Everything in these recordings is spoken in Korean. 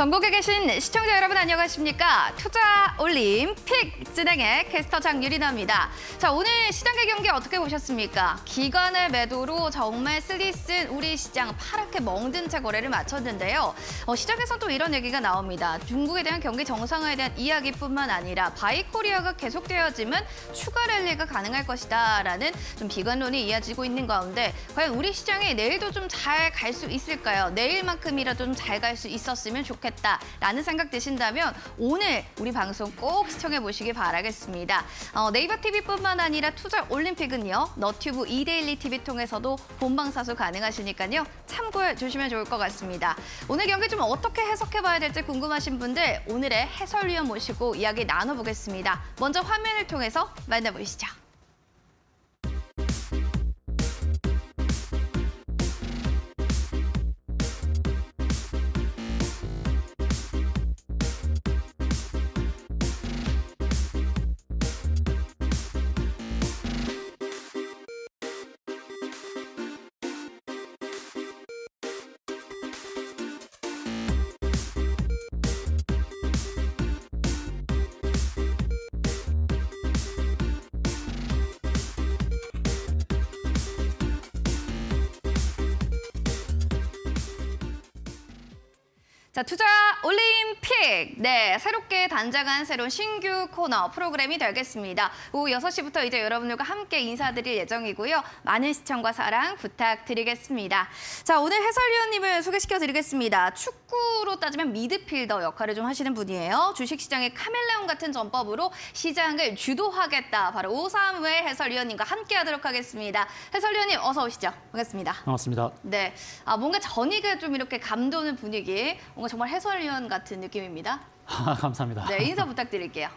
전국에 계신 시청자 여러분 안녕하십니까? 투자 올림픽 진행의 캐스터 장유리나입니다. 자, 오늘 시장의 경기 어떻게 보셨습니까? 기관의 매도로 정말 쓰리쓴 우리 시장 파랗게 멍든 채 거래를 마쳤는데요. 시장에서 또 이런 얘기가 나옵니다. 중국에 대한 경기 정상화에 대한 이야기뿐만 아니라 바이코리아가 계속되어지면 추가 랠리가 가능할 것이다라는 좀 비관론이 이어지고 있는 가운데 과연 우리 시장이 내일도 좀 잘 갈 수 있을까요? 내일만큼이라도 좀 잘 갈 수 있었으면 좋겠다라는 생각 드신다면 오늘 우리 방송 꼭 시청해 보시기 바라겠습니다. 네이버 TV뿐만 아니라 투자 올림픽은요. 너튜브 이데일리 TV 통해서도 본방사수 가능하시니까요. 참고해 주시면 좋을 것 같습니다. 오늘 경기 좀 어떻게 해석해 봐야 될지 궁금하신 분들 오늘의 해설위원 모시고 이야기 나눠보겠습니다. 먼저 화면을 통해서 만나보시죠. 자, 투자 올림픽! 네, 새롭게 단장한 새로운 신규 코너 프로그램이 되겠습니다. 오후 6시부터 이제 여러분들과 함께 인사드릴 예정이고요. 많은 시청과 사랑 부탁드리겠습니다. 자, 오늘 해설위원님을 소개시켜드리겠습니다. 축구로 따지면 미드필더 역할을 좀 하시는 분이에요. 주식시장의 카멜레온 같은 전법으로 시장을 주도하겠다. 바로 오삼회 해설위원님과 함께하도록 하겠습니다. 해설위원님 어서 오시죠. 반갑습니다. 반갑습니다. 네, 뭔가 전이가 좀 이렇게 감도는 분위기, 뭔가 정말 해설위원 같은 느낌입니다. 감사합니다. 네, 인사 부탁드릴게요.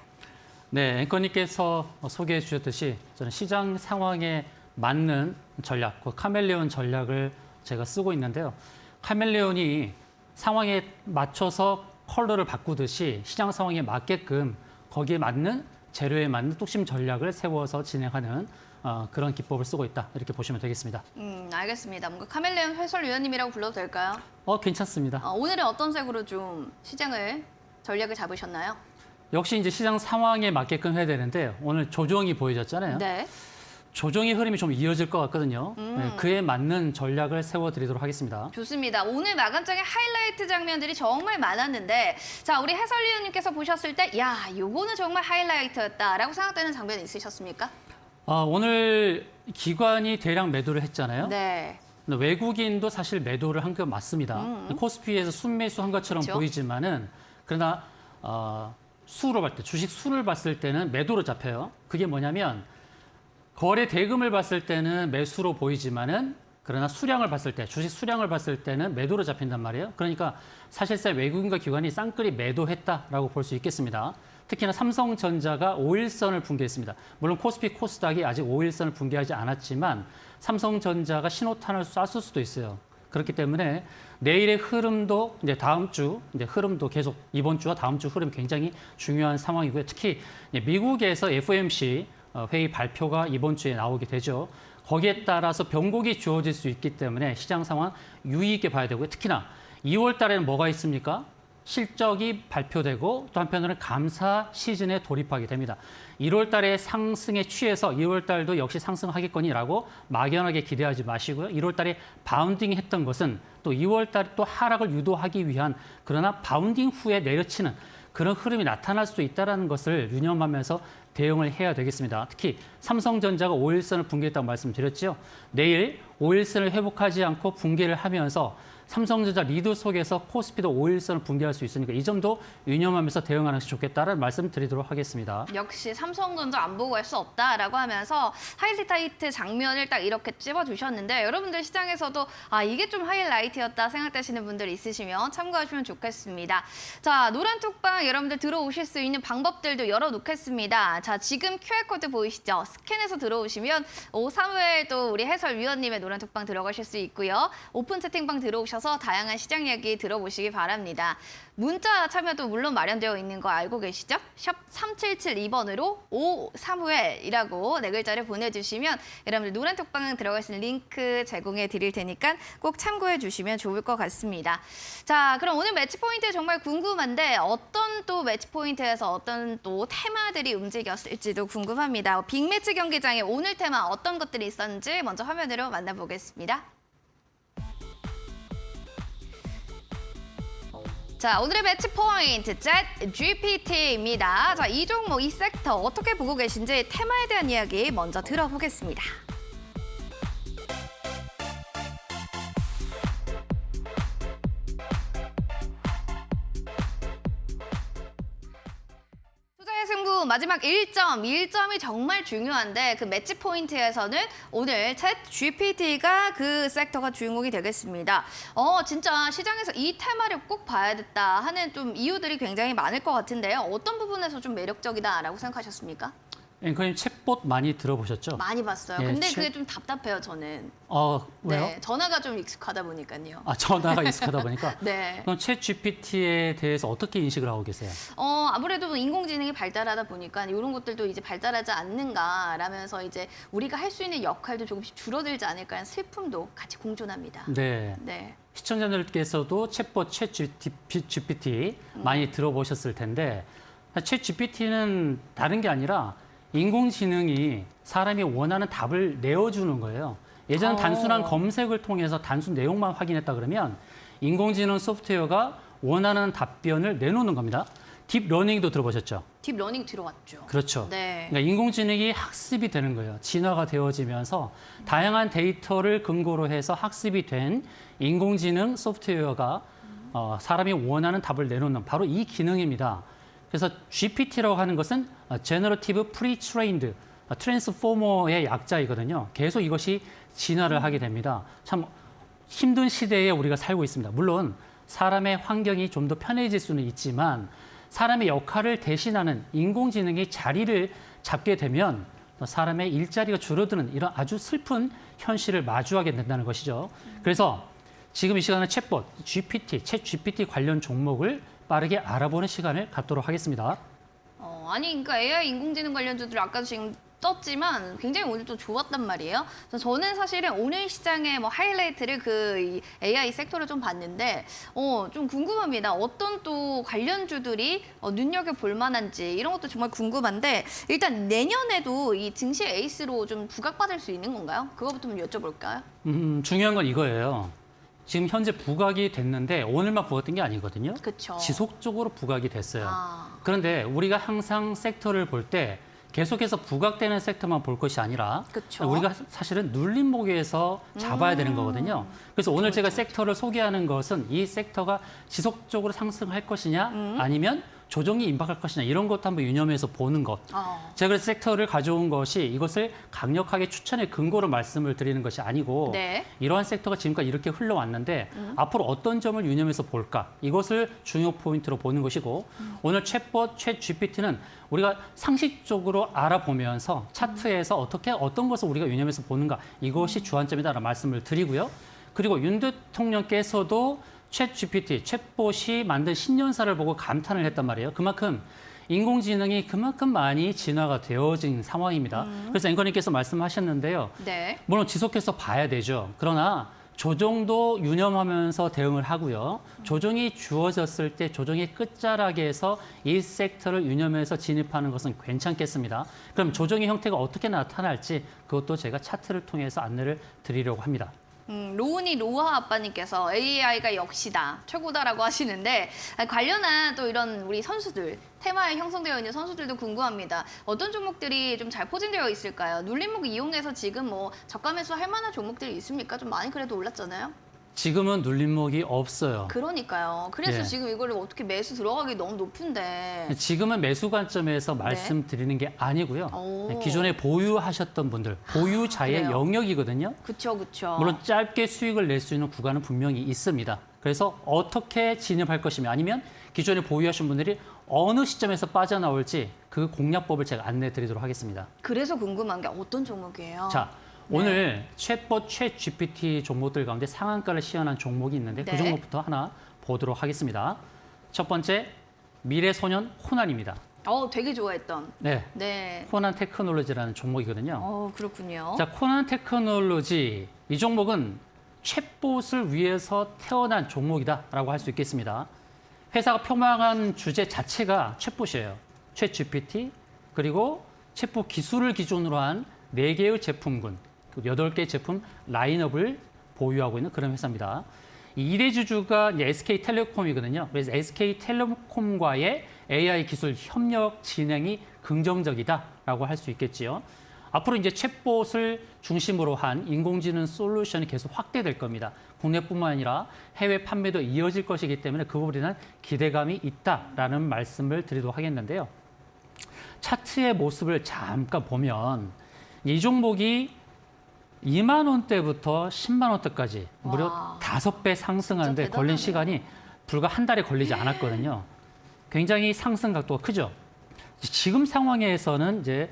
네, 앵커님께서 소개해 주셨듯이 저는 시장 상황에 맞는 전략, 그 카멜레온 전략을 제가 쓰고 있는데요. 카멜레온이 상황에 맞춰서 컬러를 바꾸듯이 시장 상황에 맞게끔 거기에 맞는 재료에 맞는 뚝심 전략을 세워서 진행하는 그런 기법을 쓰고 있다. 이렇게 보시면 되겠습니다. 알겠습니다. 뭔가 카멜레온 해설위원님이라고 불러도 될까요? 괜찮습니다. 오늘은 어떤 색으로 좀 시장을 전략을 잡으셨나요? 역시 이제 시장 상황에 맞게끔 해야 되는데 오늘 조정이 보여졌잖아요. 네. 조정의 흐름이 좀 이어질 것 같거든요. 네, 그에 맞는 전략을 세워드리도록 하겠습니다. 좋습니다. 오늘 마감장의 하이라이트 장면들이 정말 많았는데 자, 우리 해설위원님께서 보셨을 때 야, 요거는 정말 하이라이트였다라고 생각되는 장면이 있으셨습니까? 오늘 기관이 대량 매도를 했잖아요. 네. 근데 외국인도 사실 매도를 한 게 맞습니다. 코스피에서 순매수한 것처럼 그렇죠. 보이지만은 그러나 수로 봤을 때 주식 수를 봤을 때는 매도로 잡혀요. 그게 뭐냐면 거래 대금을 봤을 때는 매수로 보이지만은 그러나 수량을 봤을 때 주식 수량을 봤을 때는 매도로 잡힌단 말이에요. 그러니까 사실상 외국인과 기관이 쌍끌이 매도했다라고 볼 수 있겠습니다. 특히나 삼성전자가 5일선을 붕괴했습니다. 물론 코스피 코스닥이 아직 5일선을 붕괴하지 않았지만 삼성전자가 신호탄을 쐈을 수도 있어요. 그렇기 때문에 내일의 흐름도 이제 다음 주 이제 흐름도 계속 이번 주와 다음 주 흐름 굉장히 중요한 상황이고요. 특히 미국에서 FOMC 회의 발표가 이번 주에 나오게 되죠. 거기에 따라서 변곡이 주어질 수 있기 때문에 시장 상황 유의 있게 봐야 되고요. 특히나 2월 달에는 뭐가 있습니까? 실적이 발표되고 또 한편으로는 감사 시즌에 돌입하게 됩니다. 1월 달에 상승에 취해서 2월 달도 역시 상승하겠거니라고 막연하게 기대하지 마시고요. 1월 달에 바운딩 했던 것은 또 2월 달에 또 하락을 유도하기 위한 그러나 바운딩 후에 내려치는 그런 흐름이 나타날 수도 있다는 것을 유념하면서 대응을 해야 되겠습니다. 특히 삼성전자가 5일선을 붕괴했다고 말씀드렸죠. 내일 5일선을 회복하지 않고 붕괴를 하면서 삼성전자 리드 속에서 코스피도 5일선을 붕괴할 수 있으니까 이 점도 유념하면서 대응하는 것이 좋겠다는 말씀 드리도록 하겠습니다. 역시 삼성전자 안 보고 할 수 없다라고 하면서 하이라이트 장면을 딱 이렇게 찝어주셨는데 여러분들 시장에서도 이게 좀 하이라이트였다 생각되시는 분들 있으시면 참고하시면 좋겠습니다. 자, 노란 톡방 여러분들 들어오실 수 있는 방법들도 열어놓겠습니다. 자, 지금 QR코드 보이시죠? 스캔해서 들어오시면 3회 또 우리 해설위원님의 노란 톡방 들어가실 수 있고요. 오픈 채팅방 들어오셔서 나오셔서 다양한 시장 이야기 들어보시기 바랍니다. 문자 참여도 물론 마련되어 있는 거 알고 계시죠? 샵 3772번으로 5535L이라고 네 글자를 보내주시면 여러분들 노란 톡방 들어갈 수 있는 링크 제공해 드릴 테니까 꼭 참고해 주시면 좋을 것 같습니다. 자, 그럼 오늘 매치 포인트 정말 궁금한데 어떤 또 매치 포인트에서 어떤 또 테마들이 움직였을지도 궁금합니다. 빅매치 경기장에 오늘 테마 어떤 것들이 있었는지 먼저 화면으로 만나보겠습니다. 자, 오늘의 매치 포인트 GPT입니다. 자, 이 종목, 이 섹터 어떻게 보고 계신지 테마에 대한 이야기 먼저 들어보겠습니다. 투자의 승부 마지막 1점이 정말 중요한데 그 매치 포인트에서는 오늘 챗 GPT가 그 섹터가 주인공이 되겠습니다. 진짜 시장에서 이 테마를 꼭 봐야겠다 하는 좀 이유들이 굉장히 많을 것 같은데요. 어떤 부분에서 좀 매력적이다라고 생각하셨습니까? 앵커님 챗봇 많이 들어보셨죠? 많이 봤어요. 예, 근데 그게 좀 답답해요, 저는. 왜요? 네, 전화가 좀 익숙하다 보니까요. 전화가 익숙하다 보니까. 네. 그럼 챗 GPT에 대해서 어떻게 인식을 하고 계세요? 아무래도 인공지능이 발달하다 보니까 이런 것들도 이제 발달하지 않는가라면서 이제 우리가 할 수 있는 역할도 조금씩 줄어들지 않을까 하는 슬픔도 같이 공존합니다. 네. 네. 시청자들께서도 챗봇 챗 GPT 많이 들어보셨을 텐데 챗 GPT는 다른 게 아니라 인공지능이 사람이 원하는 답을 내어주는 거예요. 예전에 단순한 검색을 통해서 단순 내용만 확인했다 그러면 인공지능 소프트웨어가 원하는 답변을 내놓는 겁니다. 딥러닝도 들어보셨죠? 딥러닝 들어왔죠. 그렇죠. 네. 그러니까 인공지능이 학습이 되는 거예요. 진화가 되어지면서 다양한 데이터를 근거로 해서 학습이 된 인공지능 소프트웨어가 사람이 원하는 답을 내놓는 바로 이 기능입니다. 그래서 GPT라고 하는 것은 Generative Pre-trained Transformer의 약자이거든요. 계속 이것이 진화를 하게 됩니다. 참 힘든 시대에 우리가 살고 있습니다. 물론 사람의 환경이 좀 더 편해질 수는 있지만 사람의 역할을 대신하는 인공지능이 자리를 잡게 되면 사람의 일자리가 줄어드는 이런 아주 슬픈 현실을 마주하게 된다는 것이죠. 그래서 지금 이 시간에 챗봇, 챗 GPT 관련 종목을 빠르게 알아보는 시간을 갖도록 하겠습니다. 그러니까 AI 인공지능 관련주들 아까도 지금 떴지만 굉장히 오늘 또 좋았단 말이에요. 그래서 저는 사실은 오늘 시장의 뭐 하이라이트를 이 AI 섹터를 좀 봤는데 좀 궁금합니다. 어떤 또 관련주들이 눈여겨볼 만한지 이런 것도 정말 궁금한데 일단 내년에도 이 증시 에이스로 좀 부각받을 수 있는 건가요? 그거부터 좀 여쭤볼까요? 중요한 건 이거예요. 지금 현재 부각이 됐는데 오늘만 부각된 게 아니거든요. 그렇죠. 지속적으로 부각이 됐어요. 그런데 우리가 항상 섹터를 볼 때 계속해서 부각되는 섹터만 볼 것이 아니라 그쵸. 우리가 사실은 눌림목에서 잡아야 되는 거거든요. 그래서 오늘 제가 섹터를 소개하는 것은 이 섹터가 지속적으로 상승할 것이냐 아니면 조정이 임박할 것이냐 이런 것도 한번 유념해서 보는 것. 제가 그래서 섹터를 가져온 것이 이것을 강력하게 추천의 근거로 말씀을 드리는 것이 아니고 네. 이러한 섹터가 지금까지 이렇게 흘러왔는데 앞으로 어떤 점을 유념해서 볼까 이것을 중요 포인트로 보는 것이고 오늘 챗봇, 챗 GPT는 우리가 상식적으로 알아보면서 차트에서 어떤 것을 우리가 유념해서 보는가 이것이 주안점이다라는 말씀을 드리고요. 그리고 윤 대통령께서도 챗 GPT, 챗봇이 만든 신년사를 보고 감탄을 했단 말이에요. 그만큼 인공지능이 그만큼 많이 진화가 되어진 상황입니다. 그래서 앵커님께서 말씀하셨는데요. 네. 물론 지속해서 봐야 되죠. 그러나 조정도 유념하면서 대응을 하고요. 조정이 주어졌을 때 조정의 끝자락에서 이 섹터를 유념해서 진입하는 것은 괜찮겠습니다. 그럼 조정의 형태가 어떻게 나타날지 그것도 제가 차트를 통해서 안내를 드리려고 합니다. 로운이 로하 아빠님께서 AI가 역시다, 최고다라고 하시는데 관련한 또 이런 우리 선수들, 테마에 형성되어 있는 선수들도 궁금합니다. 어떤 종목들이 좀 잘 포진되어 있을까요? 눌림목 이용해서 지금 뭐 저가 매수 할 만한 종목들이 있습니까? 좀 많이 그래도 올랐잖아요. 지금은 눌림목이 없어요. 그러니까요. 그래서 예. 지금 이거를 어떻게 매수 들어가기 너무 높은데. 지금은 매수 관점에서 말씀드리는 게 아니고요. 오. 기존에 보유하셨던 분들, 보유자의 그래요? 영역이거든요. 그쵸, 그쵸. 물론 짧게 수익을 낼 수 있는 구간은 분명히 있습니다. 그래서 어떻게 진입할 것이며 아니면 기존에 보유하신 분들이 어느 시점에서 빠져나올지 그 공략법을 제가 안내해 드리도록 하겠습니다. 그래서 궁금한 게 어떤 종목이에요? 자, 오늘 챗봇, 챗 GPT 종목들 가운데 상한가를 시연한 종목이 있는데 네. 그 종목부터 하나 보도록 하겠습니다. 첫 번째, 미래소년 코난입니다. 되게 좋아했던. 네, 네. 코난 테크놀로지라는 종목이거든요. 그렇군요. 자, 코난 테크놀로지 이 종목은 챗봇을 위해서 태어난 종목이다라고 할 수 있겠습니다. 회사가 표방한 주제 자체가 챗봇이에요. 챗 GPT 그리고 챗봇 기술을 기준으로 한 4개의 제품군, 8개 제품 라인업을 보유하고 있는 그런 회사입니다. 이 2대 주주가 이제 SK텔레콤이거든요. 그래서 SK텔레콤과의 AI 기술 협력 진행이 긍정적이다라고 할 수 있겠지요. 앞으로 이제 챗봇을 중심으로 한 인공지능 솔루션이 계속 확대될 겁니다. 국내뿐만 아니라 해외 판매도 이어질 것이기 때문에 그 부분에 대한 기대감이 있다라는 말씀을 드리도록 하겠는데요. 차트의 모습을 잠깐 보면 이 종목이 2만 원대부터 10만 원대까지 무려 와. 5배 상승하는데 진짜 걸린 대단하네요. 시간이 불과 한 달에 걸리지 않았거든요. 굉장히 상승 각도가 크죠. 지금 상황에서는 이제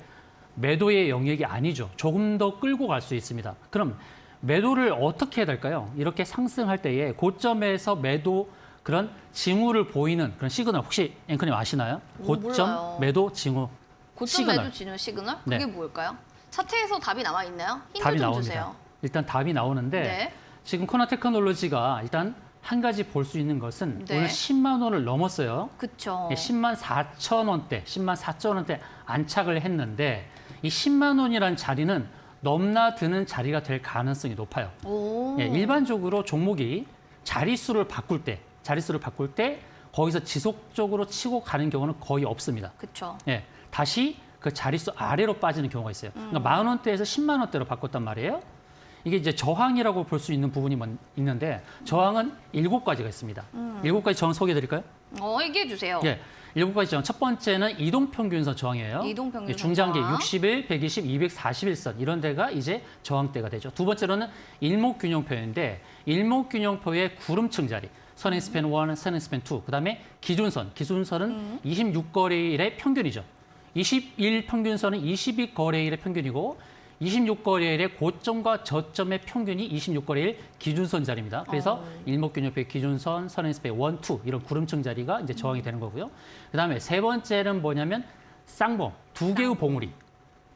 매도의 영역이 아니죠. 조금 더 끌고 갈 수 있습니다. 그럼 매도를 어떻게 해야 될까요? 이렇게 상승할 때에 고점에서 매도 그런 징후를 보이는 그런 시그널 혹시 앵커님 아시나요? 고점 몰라요. 매도 징후 고점 시그널. 매도 진행 시그널? 그게 네. 뭘까요? 차트에서 답이 남아 있나요? 힌트 답이 좀 나옵니다. 주세요. 일단 답이 나오는데 네. 지금 코나 테크놀로지가 일단 한 가지 볼 수 있는 것은 네. 오늘 10만 원을 넘었어요. 그쵸. 10만 4천 원대, 10만 4천 원대 안착을 했는데 이 10만 원이라는 자리는 넘나드는 자리가 될 가능성이 높아요. 오. 일반적으로 종목이 자릿수를 바꿀 때 거기서 지속적으로 치고 가는 경우는 거의 없습니다. 그쵸. 예, 다시 그 자릿수 아래로 빠지는 경우가 있어요. 그러니까 만 원대에서 10만 원대로 바꿨단 말이에요. 이게 이제 저항이라고 볼 수 있는 부분이 있는데 저항은 7가지가 있습니다. 7가지 저항 소개해 드릴까요? 얘기해 주세요. 예. 7가지 저항. 첫 번째는 이동평균선 저항이에요. 이동평균선 중장기 저항. 61, 120, 241선 이런 데가 이제 저항대가 되죠. 두 번째로는 일목균형표인데 일목균형표의 구름층 자리. 선행스팬 1, 선행스팬 2. 그다음에 기준선은 26거래일의 평균이죠. 21 평균선은 22거래일의 평균이고 26거래일의 고점과 저점의 평균이 26거래일 기준선 자리입니다. 그래서 일목균형표의 기준선, 선행스팬 1, 2 이런 구름층 자리가 이제 저항이 되는 거고요. 그다음에 세 번째는 뭐냐면 쌍봉, 두 개의 봉우리.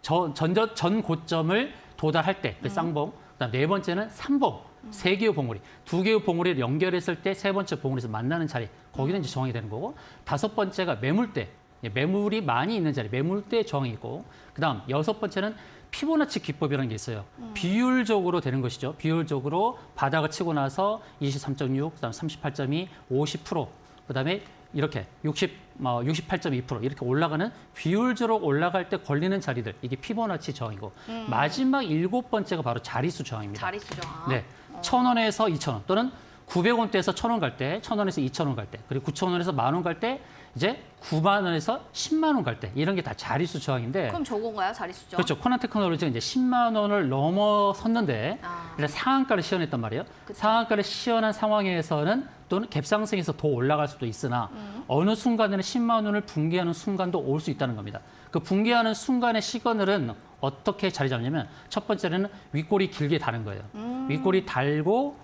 전 고점을 도달할 때 그 쌍봉. 그다음 네 번째는 삼봉, 세 개의 봉우리. 두 개의 봉우리를 연결했을 때 세 번째 봉우리에서 만나는 자리. 거기는 이제 저항이 되는 거고. 다섯 번째가 매물대. 매물이 많이 있는 자리, 매물대 저항이 있고. 그다음 여섯 번째는 피보나치 기법이라는 게 있어요. 비율적으로 되는 것이죠. 비율적으로 바닥을 치고 나서 23.6, 그다음 38.2, 50%, 그다음에 이렇게 68.2% 이렇게 올라가는 비율적으로 올라갈 때 걸리는 자리들 이게 피보나치 저항이고 마지막 7번째가 바로 자릿수 저항입니다. 자릿수 저항. 네, 1,000원에서 2,000원 또는 900원대에서 1,000원 갈 때, 1,000원에서 2,000원 갈 때, 그리고 9,000원에서 10,000원 갈 때, 이제 9만 원에서 10만 원 갈 때 이런 게 다 자릿수 저항인데. 그럼 저건가요? 자릿수 저항? 그렇죠. 코난 테크놀로지가 이제 10만 원을 넘어섰는데 아. 일단 상한가를 시연했단 말이에요. 그쵸. 상한가를 시연한 상황에서는 또는 갭상승해서 더 올라갈 수도 있으나 어느 순간에는 10만 원을 붕괴하는 순간도 올 수 있다는 겁니다. 그 붕괴하는 순간의 시그널은 어떻게 자리 잡냐면 첫 번째는 윗골이 길게 다는 거예요. 윗골이 달고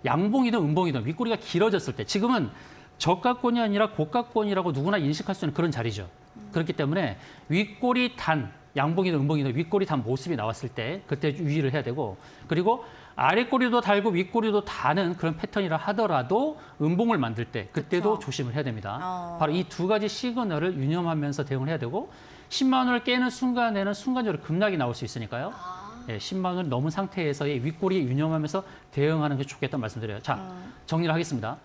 양봉이든 음봉이든 윗골이가 길어졌을 때 지금은 저가권이 아니라 고가권이라고 누구나 인식할 수 있는 그런 자리죠. 그렇기 때문에 윗골이 단 양봉이든 음봉이든 윗골이 단 모습이 나왔을 때 그때 유의를 해야 되고 그리고 아랫골이도 달고 윗골이도 다는 그런 패턴이라 하더라도 음봉을 만들 때 그때도 그쵸. 조심을 해야 됩니다. 바로 이 두 가지 시그널을 유념하면서 대응을 해야 되고 10만 원을 깨는 순간에는 순간적으로 급락이 나올 수 있으니까요. 예, 10만 원을 넘은 상태에서의 윗골이 유념하면서 대응하는 게 좋겠다는 말씀드려요. 자, 정리를 하겠습니다.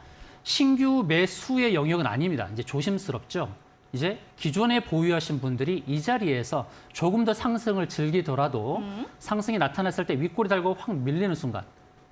신규 매수의 영역은 아닙니다. 이제 조심스럽죠. 이제 기존에 보유하신 분들이 이 자리에서 조금 더 상승을 즐기더라도 상승이 나타났을 때 윗골이 달고 확 밀리는 순간,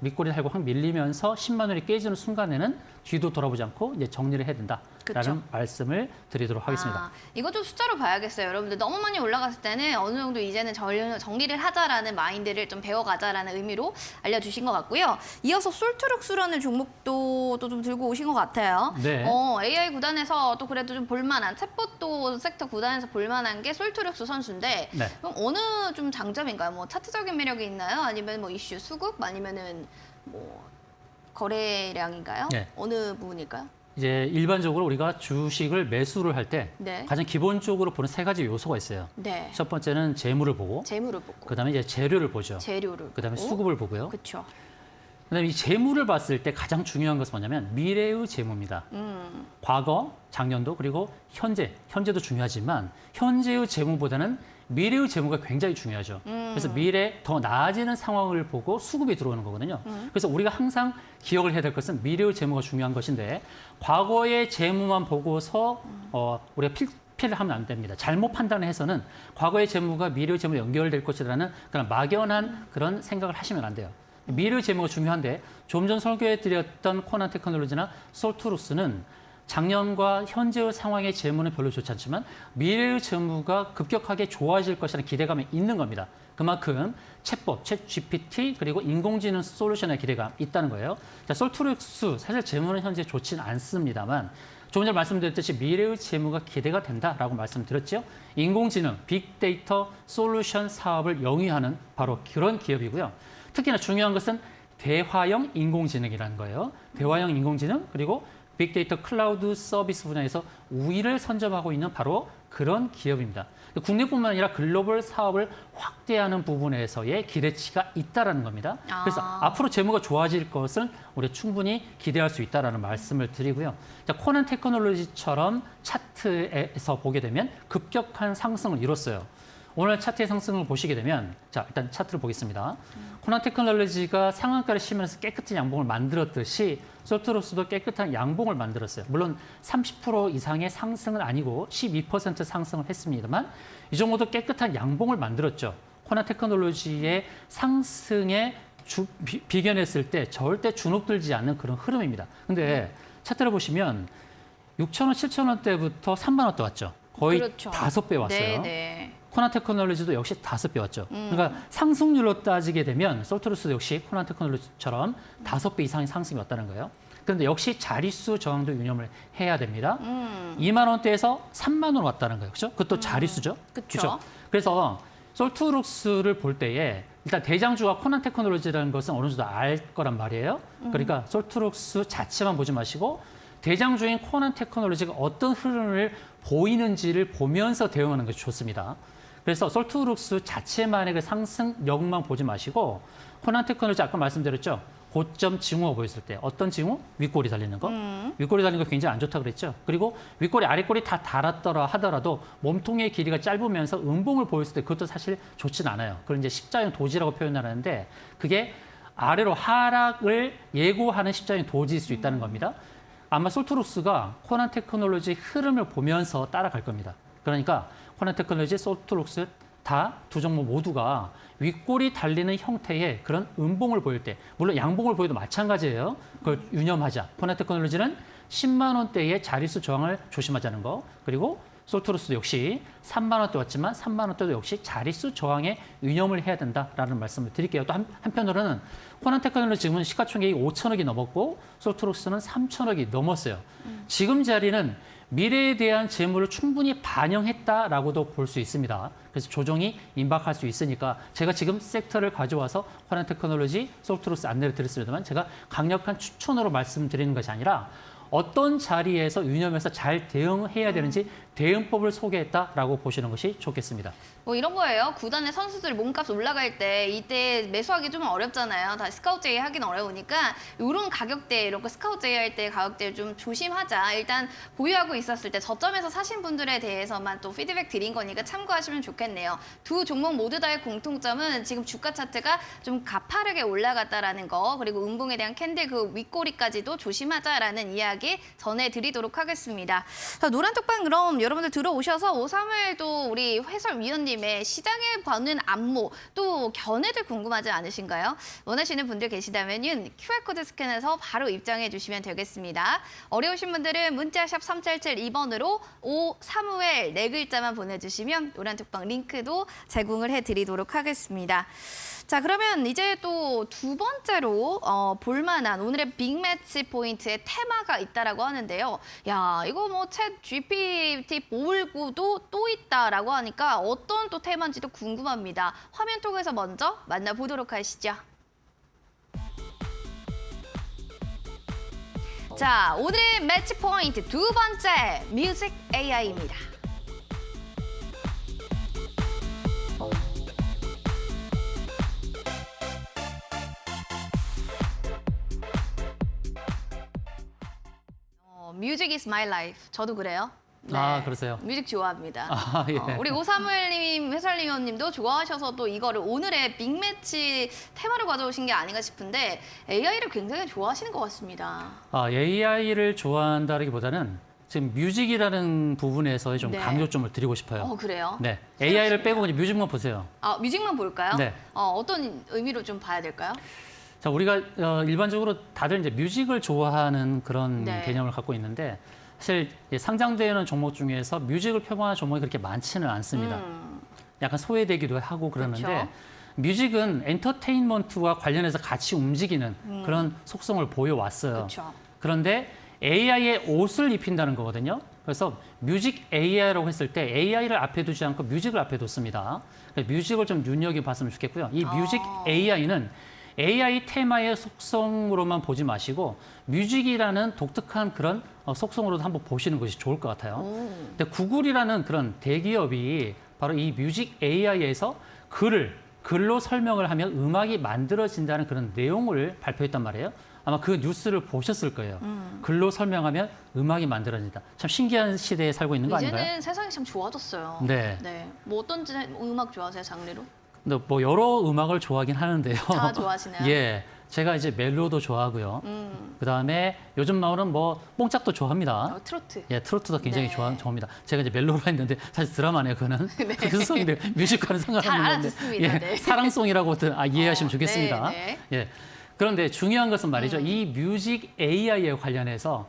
윗골이 달고 확 밀리면서 10만 원이 깨지는 순간에는 뒤도 돌아보지 않고 이제 정리를 해야 된다라는 그쵸. 말씀을 드리도록 하겠습니다. 아, 이거 좀 숫자로 봐야겠어요. 여러분들 너무 많이 올라갔을 때는 어느 정도 이제는 정리를 하자라는 마인드를 좀 배워가자라는 의미로 알려주신 것 같고요. 이어서 솔트룩스라는 종목도 또 좀 들고 오신 것 같아요. 네. AI 구단에서 또 그래도 좀 볼만한 챗봇도 섹터 구단에서 볼만한 게 솔트룩스 선수인데 네. 그럼 어느 좀 장점인가요? 뭐 차트적인 매력이 있나요? 아니면 뭐 이슈 수급 아니면은 뭐 거래량인가요? 네. 어느 부분일까요? 이제 일반적으로 우리가 주식을 매수를 할 때 네. 가장 기본적으로 보는 세 가지 요소가 있어요. 네. 첫 번째는 재물을 보고, 재물을 보고 그다음에 이제 재료를 보죠. 재료를 그다음에 보고. 수급을 보고요. 그렇죠. 그다음에 이 재물을 봤을 때 가장 중요한 것은 뭐냐면 미래의 재무입니다. 과거, 작년도 그리고 현재도 중요하지만 현재의 재무보다는 미래의 재무가 굉장히 중요하죠. 그래서 미래 더 나아지는 상황을 보고 수급이 들어오는 거거든요. 그래서 우리가 항상 기억을 해야 될 것은 미래의 재무가 중요한 것인데 과거의 재무만 보고서 우리가 필을 하면 안 됩니다. 잘못 판단해서는 과거의 재무가 미래의 재무로 연결될 것이라는 그런 막연한 그런 생각을 하시면 안 돼요. 미래의 재무가 중요한데 좀 전 설계해드렸던 코난 테크놀로지나 솔트룩스는 작년과 현재의 상황의 재무는 별로 좋지 않지만 미래의 재무가 급격하게 좋아질 것이라는 기대감이 있는 겁니다. 그만큼 챗봇, 챗 GPT 그리고 인공지능 솔루션의 기대감이 있다는 거예요. 자, 솔트룩스 사실 재무는 현재 좋지는 않습니다만 조금 전에 말씀드렸듯이 미래의 재무가 기대가 된다라고 말씀드렸죠. 인공지능, 빅데이터 솔루션 사업을 영위하는 바로 그런 기업이고요. 특히나 중요한 것은 대화형 인공지능이라는 거예요. 대화형 인공지능 그리고 빅데이터 클라우드 서비스 분야에서 우위를 선점하고 있는 바로 그런 기업입니다. 국내뿐만 아니라 글로벌 사업을 확대하는 부분에서의 기대치가 있다라는 겁니다. 그래서 앞으로 재무가 좋아질 것은 우리 충분히 기대할 수 있다라는 말씀을 드리고요. 자, 코난 테크놀로지처럼 차트에서 보게 되면 급격한 상승을 이뤘어요. 오늘 차트의 상승을 보시게 되면 자 일단 차트를 보겠습니다. 코난 테크놀로지가 상한가를 치면서 깨끗한 양봉을 만들었듯이 솔트룩스도 깨끗한 양봉을 만들었어요. 물론 30% 이상의 상승은 아니고 12% 상승을 했습니다만 이 정도도 깨끗한 양봉을 만들었죠. 코난 테크놀로지의 상승에 비견했을 때 절대 주눅들지 않는 그런 흐름입니다. 근데 차트를 보시면 6,000원, 7,000원대부터 3만 원대 왔죠. 거의 그렇죠. 5배 왔어요. 네네. 코난 테크놀로지도 역시 5배 왔죠. 그러니까 상승률로 따지게 되면 솔트룩스도 역시 코난 테크놀로지처럼 5배 이상의 상승이 왔다는 거예요. 그런데 역시 자릿수 저항도 유념을 해야 됩니다. 2만 원대에서 3만 원 왔다는 거예요. 그렇죠? 그것도 자릿수죠. 그쵸. 그래서 솔트룩스를 볼 때에 일단 대장주가 코난 테크놀로지라는 것은 어느 정도 알 거란 말이에요. 그러니까 솔트룩스 자체만 보지 마시고 대장주인 코난 테크놀로지가 어떤 흐름을 보이는지를 보면서 대응하는 것이 좋습니다. 그래서 솔트룩스 자체만의 그 상승력만 보지 마시고 코난 테크놀로지 아까 말씀드렸죠. 고점 징후가 보였을 때 어떤 징후? 윗골이 달리는 거. 윗골이 달리는 거 굉장히 안 좋다고 그랬죠. 그리고 윗골이 아랫골이 다 달았더라 하더라도 몸통의 길이가 짧으면서 음봉을 보였을 때 그것도 사실 좋진 않아요. 그걸 이제 십자형 도지라고 표현하는데 그게 아래로 하락을 예고하는 십자형 도지일 수 있다는 겁니다. 아마 솔트룩스가 코난 테크놀로지 흐름을 보면서 따라갈 겁니다. 그러니까 코난 테크놀로지, 솔트룩스 다 두 종목 모두가 윗골이 달리는 형태의 그런 음봉을 보일 때, 물론 양봉을 보여도 마찬가지예요. 그걸 유념하자. 코난 테크놀로지는 10만 원대의 자릿수 저항을 조심하자는 거. 그리고 솔트룩스도 역시 3만 원대 왔지만 3만 원대도 역시 자릿수 저항에 유념을 해야 된다라는 말씀을 드릴게요. 또 한편으로는 코난 테크놀로지 지금은 시가총액이 5천억이 넘었고 솔트룩스는 3천억이 넘었어요. 지금 자리는 미래에 대한 재물을 충분히 반영했다라고도 볼 수 있습니다. 그래서 조정이 임박할 수 있으니까 제가 지금 섹터를 가져와서 코난 테크놀로지, 솔트룩스 안내를 드렸습니다만 제가 강력한 추천으로 말씀드리는 것이 아니라 어떤 자리에서 유념해서 잘 대응해야 되는지 대응법을 소개했다라고 보시는 것이 좋겠습니다. 뭐 이런 거예요. 구단의 선수들 몸값 올라갈 때 이때 매수하기 좀 어렵잖아요. 다 스카우트 제의 하긴 어려우니까 이런 가격대, 이렇게 스카우트 제의 할 때 가격대 좀 조심하자. 일단 보유하고 있었을 때 저점에서 사신 분들에 대해서만 또 피드백 드린 거니까 참고하시면 좋겠네요. 두 종목 모두 다의 공통점은 지금 주가 차트가 좀 가파르게 올라갔다라는 거, 그리고 음봉에 대한 캔들 그 윗꼬리까지도 조심하자라는 이야기 이야기 전해드리도록 하겠습니다. 자, 노란톡방 그럼 여러분들 들어오셔서 오삼을도 우리 해설위원님의 시장에 보는 안모 또 견해들 궁금하지 않으신가요? 원하시는 분들 계시다면 QR코드 스캔해서 바로 입장해 주시면 되겠습니다. 어려우신 분들은 문자샵 3772번으로 535의 네 글자만 보내주시면 노란톡방 링크도 제공을 해드리도록 하겠습니다. 자, 그러면 이제 또 두 번째로 볼만한 오늘의 빅매치 포인트의 테마가 있다라고 하는데요. 야, 이거 뭐 챗 GPT 몰고도 또 있다라고 하니까 어떤 또 테마인지도 궁금합니다. 화면 통해서 먼저 만나보도록 하시죠. 자, 오늘의 매치 포인트 두 번째, 뮤직 AI입니다. 뮤직 is my life. 저도 그래요. 아, 그러세요? 뮤직 좋아합니다. 아, 예. 우리 오사무엘님, 해설위원님도 좋아하셔서 또 이거를 오늘의 빅매치 테마로 가져오신 게 아닌가 싶은데 AI를 굉장히 좋아하시는 것 같습니다. AI를 좋아한다기보다는 지금 뮤직이라는 부분에서 좀 네. 강조점을 드리고 싶어요. 그래요? 네, AI를 빼고 그냥 뮤직만 보세요. 뮤직만 볼까요? 네. 어떤 의미로 좀 봐야 될까요? 자, 우리가 일반적으로 다들 이제 뮤직을 좋아하는 그런 네. 개념을 갖고 있는데 사실 상장되는 종목 중에서 뮤직을 표방하는 종목이 그렇게 많지는 않습니다. 약간 소외되기도 하고 그러는데 그렇죠. 뮤직은 엔터테인먼트와 관련해서 같이 움직이는 그런 속성을 보여왔어요. 그렇죠. 그런데 AI에 옷을 입힌다는 거거든요. 그래서 뮤직 AI라고 했을 때 AI를 앞에 두지 않고 뮤직을 앞에 뒀습니다. 그래서 뮤직을 좀 눈여겨봤으면 좋겠고요. 이 뮤직 AI는 AI 테마의 속성으로만 보지 마시고 뮤직이라는 독특한 그런 속성으로도 한번 보시는 것이 좋을 것 같아요. 근데 구글이라는 그런 대기업이 바로 이 뮤직 AI에서 글로 설명을 하면 음악이 만들어진다는 그런 내용을 발표했단 말이에요. 아마 그 뉴스를 보셨을 거예요. 글로 설명하면 음악이 만들어진다. 참 신기한 시대에 살고 있는 거 아닌가요? 이제는 세상이 참 좋아졌어요. 네. 뭐 어떤 음악 좋아하세요, 장르로? 근데 뭐 여러 음악을 좋아하긴 하는데요. 다 좋아하시나요? 예. 제가 이제 멜로도 좋아하고요. 그다음에 요즘 나오는 뭐 뽕짝도 좋아합니다. 트로트. 예, 트로트도 굉장히 네. 좋아합니다. 제가 이제 멜로로 했는데 사실 드라마네요, 그거는. 그 송인데 뮤지컬은 잘 상관없는데. 알아듣습니다. 예, 네. 사랑송이라고 이해하시면 좋겠습니다. 네, 예. 그런데 중요한 것은 말이죠. 이 뮤직 AI에 관련해서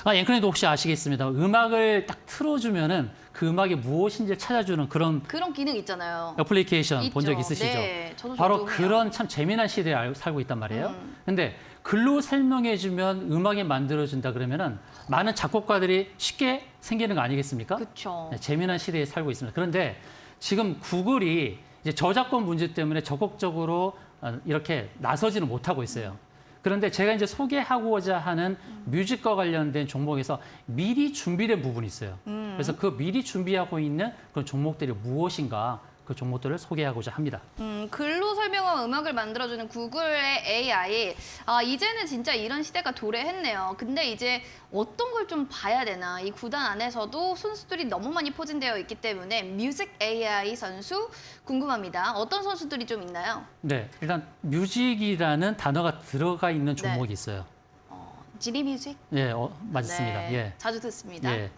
앵커님도 혹시 아시겠습니다. 음악을 딱 틀어주면은 그 음악이 무엇인지 찾아주는 그런 기능 있잖아요. 애플리케이션 본 적 있죠. 있으시죠? 네, 저도 바로 종종 해요. 그런 참 재미난 시대에 살고 있단 말이에요. 근데 글로 설명해주면 음악이 만들어진다 그러면은 많은 작곡가들이 쉽게 생기는 거 아니겠습니까? 그렇죠. 네, 재미난 시대에 살고 있습니다. 그런데 지금 구글이 이제 저작권 문제 때문에 적극적으로 이렇게 나서지는 못하고 있어요. 그런데 제가 이제 소개하고자 하는 뮤직과 관련된 종목에서 미리 준비된 부분이 있어요. 그래서 그 미리 준비하고 있는 그런 종목들이 무엇인가 그 종목들을 소개하고자 합니다. 글로 설명한 음악을 만들어주는 구글의 AI. 이제는 진짜 이런 시대가 도래했네요. 근데 이제 어떤 걸 좀 봐야 되나. 이 구단 안에서도 선수들이 너무 많이 포진되어 있기 때문에 뮤직 AI 선수 궁금합니다. 어떤 선수들이 좀 있나요? 네, 일단 뮤직이라는 단어가 들어가 있는 종목이 있어요. 지리 뮤직? 예, 맞습니다. 네, 예, 자주 듣습니다. 예,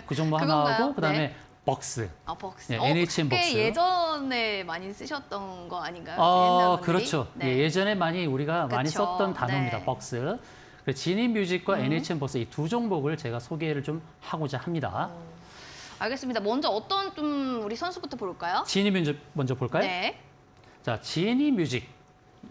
그 종목 그건가요? 하나하고 그다음에 네. 벅스. 벅스. 예, NHN 꽤 벅스. 예전에 많이 쓰셨던 거 아닌가요? 옛날 분들이? 그렇죠. 네. 예전에 많이 우리가 많이 그쵸. 썼던 단어입니다. 네. 벅스. 지니 뮤직과 NHN 벅스 이 두 종목을 제가 소개를 좀 하고자 합니다. 알겠습니다. 먼저 어떤 좀 우리 선수부터 볼까요? 지니 뮤직 먼저 볼까요? 네. 자, 지니 뮤직.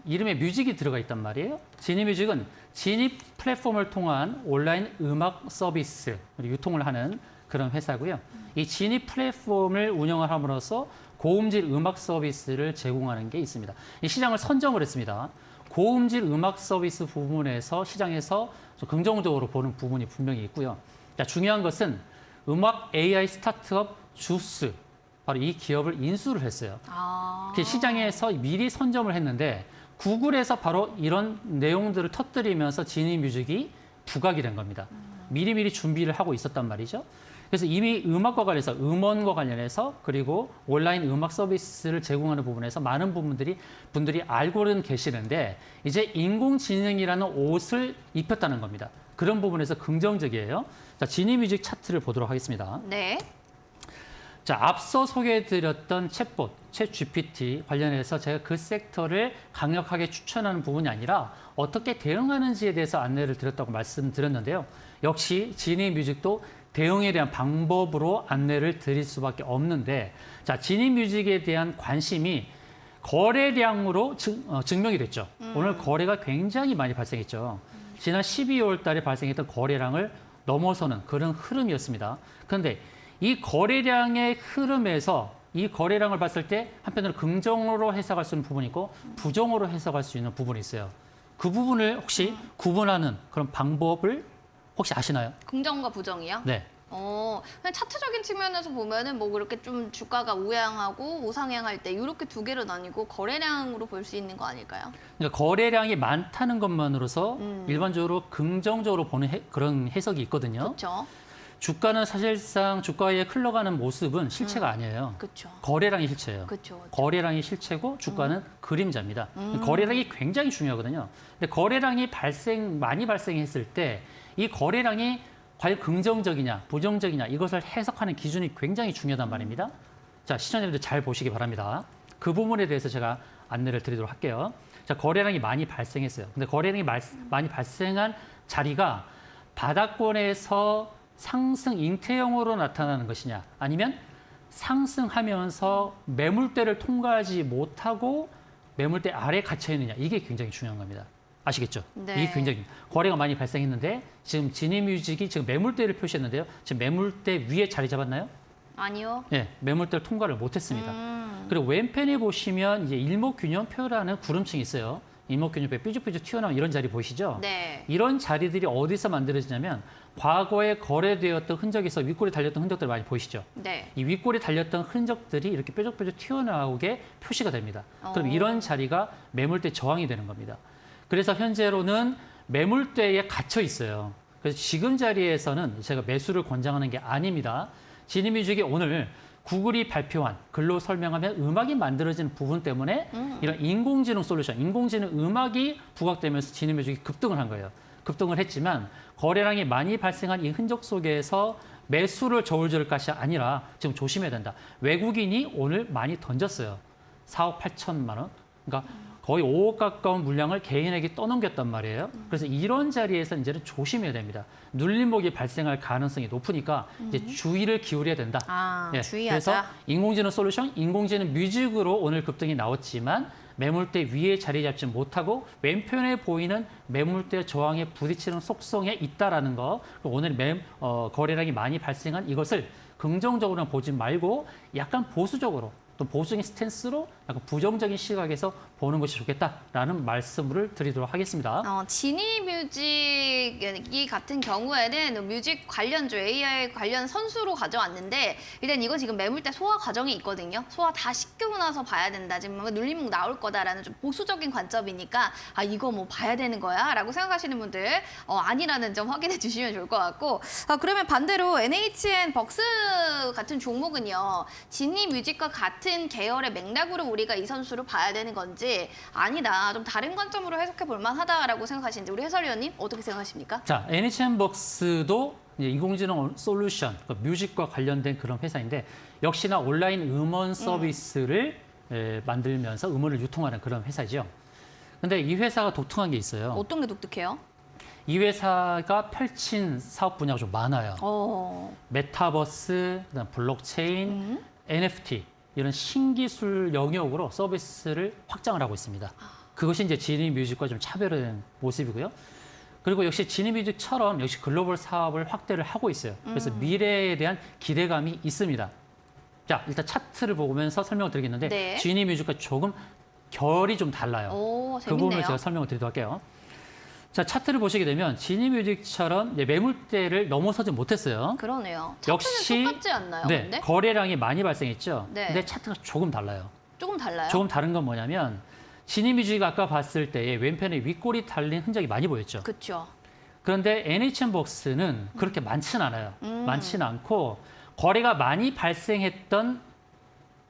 이름에 뮤직이 들어가 있단 말이에요. 지니 뮤직은 지니 플랫폼을 통한 온라인 음악 서비스 유통을 하는 그런 회사고요. 이 지니 플랫폼을 운영을 함으로써 고음질 음악 서비스를 제공하는 게 있습니다. 이 시장을 선점을 했습니다. 고음질 음악 서비스 부분에서 시장에서 좀 긍정적으로 보는 부분이 분명히 있고요. 자, 중요한 것은 음악 AI 스타트업 주스, 바로 이 기업을 인수를 했어요. 시장에서 미리 선점을 했는데 구글에서 바로 이런 내용들을 터뜨리면서 지니 뮤직이 부각이 된 겁니다. 미리미리 준비를 하고 있었단 말이죠. 그래서 이미 음악과 관련해서 음원과 관련해서 그리고 온라인 음악 서비스를 제공하는 부분에서 많은 분들이 알고는 계시는데 이제 인공지능이라는 옷을 입혔다는 겁니다. 그런 부분에서 긍정적이에요. 자, 지니뮤직 차트를 보도록 하겠습니다. 네. 자, 앞서 소개해드렸던 챗봇, 챗GPT 관련해서 제가 그 섹터를 강력하게 추천하는 부분이 아니라 어떻게 대응하는지에 대해서 안내를 드렸다고 말씀드렸는데요. 역시 지니뮤직도 대응에 대한 방법으로 안내를 드릴 수밖에 없는데, 자, 지니뮤직에 대한 관심이 거래량으로 증명이 됐죠. 오늘 거래가 굉장히 많이 발생했죠. 지난 12월 달에 발생했던 거래량을 넘어서는 그런 흐름이었습니다. 그런데 이 거래량의 흐름에서 이 거래량을 봤을 때 한편으로 긍정으로 해석할 수 있는 부분이 있고 부정으로 해석할 수 있는 부분이 있어요. 그 부분을 혹시 구분하는 그런 방법을 혹시 아시나요? 긍정과 부정이요? 네. 그냥 차트적인 측면에서 보면은 뭐 그렇게 좀 주가가 우양하고 우상향할 때 이렇게 두 개로 나뉘고 거래량으로 볼 수 있는 거 아닐까요? 그러니까 거래량이 많다는 것만으로서 일반적으로 긍정적으로 보는 그런 해석이 있거든요. 그렇죠. 주가는 사실상 주가에 흘러가는 모습은 실체가 아니에요. 그렇죠. 거래량이 실체예요. 그렇죠. 거래량이 실체고 주가는 그림자입니다. 거래량이 굉장히 중요하거든요. 근데 거래량이 많이 발생했을 때 이 거래량이 과연 긍정적이냐, 부정적이냐 이것을 해석하는 기준이 굉장히 중요하단 말입니다. 자, 시청자님들 잘 보시기 바랍니다. 그 부분에 대해서 제가 안내를 드리도록 할게요. 자, 거래량이 많이 발생했어요. 근데 거래량이 많이 발생한 자리가 바닥권에서 상승 잉태형으로 나타나는 것이냐, 아니면 상승하면서 매물대를 통과하지 못하고 매물대 아래에 갇혀 있느냐, 이게 굉장히 중요한 겁니다. 아시겠죠? 네. 이게 굉장히 거래가 많이 발생했는데 지금 지니뮤직이 지금 매물대를 표시했는데요. 지금 매물대 위에 자리 잡았나요? 아니요. 네, 매물대를 통과를 못했습니다. 그리고 왼편에 보시면 이제 일목균형표라는 구름층이 있어요. 일목균형표 삐죽삐죽 튀어나온 이런 자리 보이시죠? 네. 이런 자리들이 어디서 만들어지냐면 과거에 거래되었던 흔적에서 윗골이 달렸던 흔적들 많이 보이시죠? 네. 이 윗골이 달렸던 흔적들이 이렇게 뾰족뾰족 튀어나오게 표시가 됩니다. 그럼 이런 자리가 매물대 저항이 되는 겁니다. 그래서 현재로는 매물대에 갇혀 있어요. 그래서 지금 자리에서는 제가 매수를 권장하는 게 아닙니다. 지니뮤직이 오늘 구글이 발표한 글로 설명하면 음악이 만들어지는 부분 때문에 이런 인공지능 솔루션, 인공지능 음악이 부각되면서 지니뮤직이 급등을 한 거예요. 급등을 했지만 거래량이 많이 발생한 이 흔적 속에서 매수를 저울질 것이 아니라 지금 조심해야 된다. 외국인이 오늘 많이 던졌어요. 4억 8천만 원. 그러니까 거의 5억 가까운 물량을 개인에게 떠넘겼단 말이에요. 그래서 이런 자리에서 이제는 조심해야 됩니다. 눌림목이 발생할 가능성이 높으니까 이제 주의를 기울여야 된다. 주의하자. 그래서 인공지능 솔루션, 인공지능 뮤직으로 오늘 급등이 나왔지만 매물대 위에 자리 잡지 못하고 왼편에 보이는 매물대 저항에 부딪히는 속성에 있다라는 거. 오늘 거래량이 많이 발생한 이것을 긍정적으로 보지 말고 약간 보수적으로 또 보수적인 스탠스로 약간 부정적인 시각에서 보는 것이 좋겠다라는 말씀을 드리도록 하겠습니다. 지니뮤직이 같은 경우에는 뮤직 관련주, AI 관련 선수로 가져왔는데 일단 이거 지금 매물대 소화 과정이 있거든요. 소화 다 시키고 나서 봐야 된다. 지금 뭔가 눌림목 나올 거다라는 좀 보수적인 관점이니까 이거 뭐 봐야 되는 거야? 라고 생각하시는 분들 아니라는 점 확인해 주시면 좋을 것 같고 그러면 반대로 NHN 벅스 같은 종목은요. 지니뮤직과 같은 계열의 맥락으로 우리가 이 선수를 봐야 되는 건지 아니다. 좀 다른 관점으로 해석해 볼 만하다라고 생각하시는지 우리 해설위원님 어떻게 생각하십니까? 자, NHN벅스도 인공지능 솔루션, 뮤직과 관련된 그런 회사인데 역시나 온라인 음원 서비스를 만들면서 음원을 유통하는 그런 회사죠. 근데 이 회사가 독특한 게 있어요. 어떤 게 독특해요? 이 회사가 펼친 사업 분야가 좀 많아요. 메타버스, 그다음 블록체인, NFT 이런 신기술 영역으로 서비스를 확장을 하고 있습니다. 그것이 이제 지니뮤직과 좀 차별화된 모습이고요. 그리고 역시 지니뮤직처럼 역시 글로벌 사업을 확대를 하고 있어요. 그래서 미래에 대한 기대감이 있습니다. 자, 일단 차트를 보면서 설명을 드리겠는데 네. 지니뮤직과 조금 결이 좀 달라요. 재밌네요. 그 부분을 제가 설명을 드리도록 할게요. 자, 차트를 보시게 되면 지니뮤직처럼 매물대를 넘어서지 못했어요. 그러네요. 차트는 역시 똑같지 않나요? 네, 근데? 거래량이 많이 발생했죠. 네. 근데 차트가 조금 달라요. 조금 달라요? 조금 다른 건 뭐냐면 지니뮤직 아까 봤을 때에 왼편에 윗골이 달린 흔적이 많이 보였죠. 그렇죠. 그런데 NHN벅스는 그렇게 많지는 않아요. 많지는 않고 거래가 많이 발생했던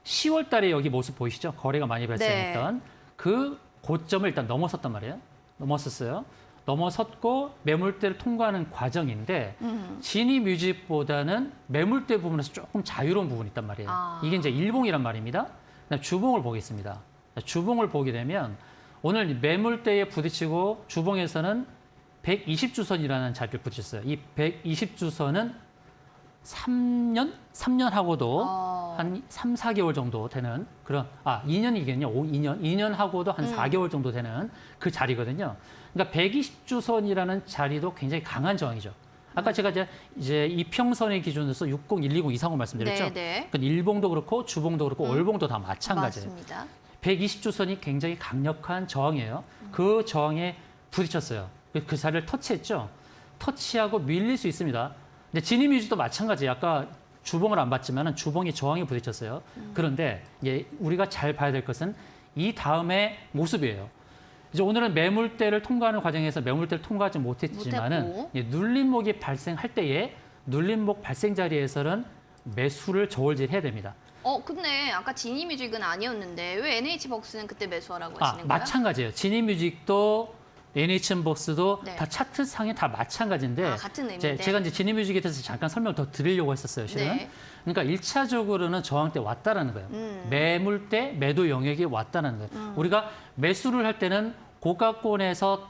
10월 달에 여기 모습 보이시죠? 거래가 많이 발생했던 그 고점을 일단 넘어섰단 말이에요. 넘었었어요. 넘어섰고 매물대를 통과하는 과정인데 지니뮤직보다는 매물대 부분에서 조금 자유로운 부분이 있단 말이에요. 이게 이제 일봉이란 말입니다. 그다음 주봉을 보겠습니다. 주봉을 보게 되면 오늘 매물대에 부딪히고 주봉에서는 120주선이라는 자리를 부딪혔어요. 이 120주선은 3년하고도 한 3, 4개월 정도 되는 그런 2년이겠네요. 2년 하고도 한 4개월 정도 되는 그 자리거든요. 그러니까 120주선이라는 자리도 굉장히 강한 저항이죠. 아까 제가 이제 이평선의 기준으로서 60, 120 이상을 말씀드렸죠. 네. 그러니까 일봉도 그렇고 주봉도 그렇고 월봉도 다 마찬가지예요. 맞습니다. 120주선이 굉장히 강력한 저항이에요. 그 저항에 부딪혔어요. 그 자리를 터치했죠. 터치하고 밀릴 수 있습니다. 근데 지니뮤직도 마찬가지예요. 아까 주봉을 안 봤지만 주봉이 저항에 부딪혔어요. 그런데 우리가 잘 봐야 될 것은 이 다음의 모습이에요. 이제 오늘은 매물대를 통과하는 과정에서 매물대를 통과하지 못했지만은 눌림목이 발생할 때에 눌림목 발생 자리에서는 매수를 저울질해야 됩니다. 근데 아까 지니뮤직은 아니었는데 왜 NH벅스는 그때 매수하라고 하시는 거예요? 마찬가지예요. 지니뮤직도 NHN벅스도 네. 다 차트상에 다 마찬가지인데 같은 의미인데. 제가 이제 지니뮤직에 대해서 잠깐 설명 더 드리려고 했었어요. 실은. 네. 그러니까 1차적으로는 저항대 왔다라는 거예요. 매물대, 매도 영역이 왔다는 거예요. 우리가 매수를 할 때는 고가권에서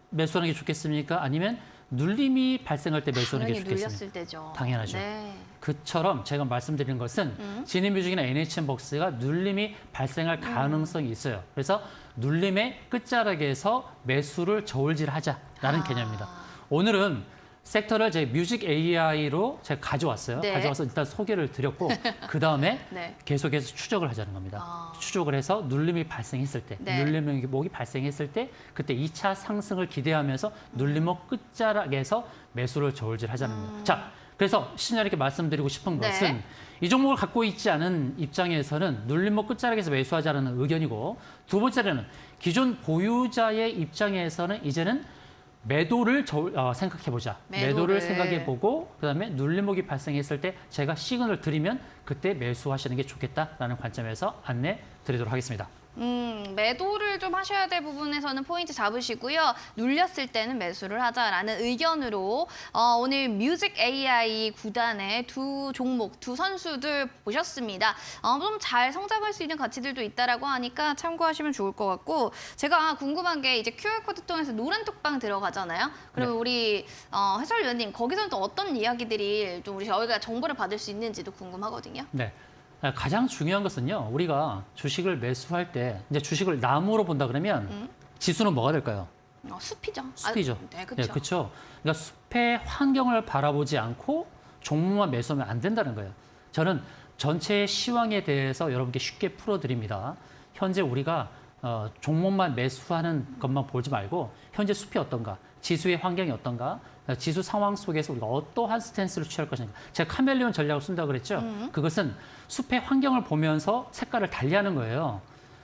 매수하는 게 좋겠습니까? 아니면 눌림이 발생할 때 매수하는 게 당연히 좋겠습니까? 눌렸을 때죠. 당연하죠. 네. 그처럼 제가 말씀드리는 것은 지니뮤직이나 NHN벅스가 눌림이 발생할 가능성이 있어요. 그래서 눌림의 끝자락에서 매수를 저울질하자라는 개념입니다. 오늘은 섹터를 제 뮤직 AI로 제가 가져왔어요. 네. 가져와서 일단 소개를 드렸고 그 다음에 네. 계속해서 추적을 하자는 겁니다. 추적을 해서 눌림이 발생했을 때, 네. 눌림목이 발생했을 때 그때 2차 상승을 기대하면서 눌림목 끝자락에서 매수를 저울질하자는 겁니다. 자, 그래서 신여님께 말씀드리고 싶은 네. 것은 이 종목을 갖고 있지 않은 입장에서는 눌림목 끝자락에서 매수하자는 의견이고 두 번째로는 기존 보유자의 입장에서는 이제는 매도를 생각해보자. 매도를 생각해보고 그다음에 눌림목이 발생했을 때 제가 시그널을 드리면 그때 매수하시는 게 좋겠다라는 관점에서 안내 드리도록 하겠습니다. 매도를 좀 하셔야 될 부분에서는 포인트 잡으시고요. 눌렸을 때는 매수를 하자라는 의견으로 오늘 뮤직 AI 구단의 두 종목, 두 선수들 보셨습니다. 좀 잘 성장할 수 있는 가치들도 있다라고 하니까 참고하시면 좋을 것 같고 제가 궁금한 게 이제 QR코드 통해서 노란 톡방 들어가잖아요. 그러면 우리 해설위원님 거기서는 또 어떤 이야기들이 좀 우리 저희가 정보를 받을 수 있는지도 궁금하거든요. 네. 가장 중요한 것은요. 우리가 주식을 매수할 때 이제 주식을 나무로 본다 그러면 지수는 뭐가 될까요? 숲이죠. 숲이죠. 네, 그렇죠. 네, 그렇죠. 그러니까 숲의 환경을 바라보지 않고 종목만 매수하면 안 된다는 거예요. 저는 전체 시황에 대해서 여러분께 쉽게 풀어드립니다. 현재 우리가 종목만 매수하는 것만 보지 말고 현재 숲이 어떤가, 지수의 환경이 어떤가, 지수 상황 속에서 우리가 어떠한 스탠스를 취할 것인가. 제가 카멜레온 전략을 쓴다고 그랬죠. 그것은 숲의 환경을 보면서 색깔을 달리하는 거예요.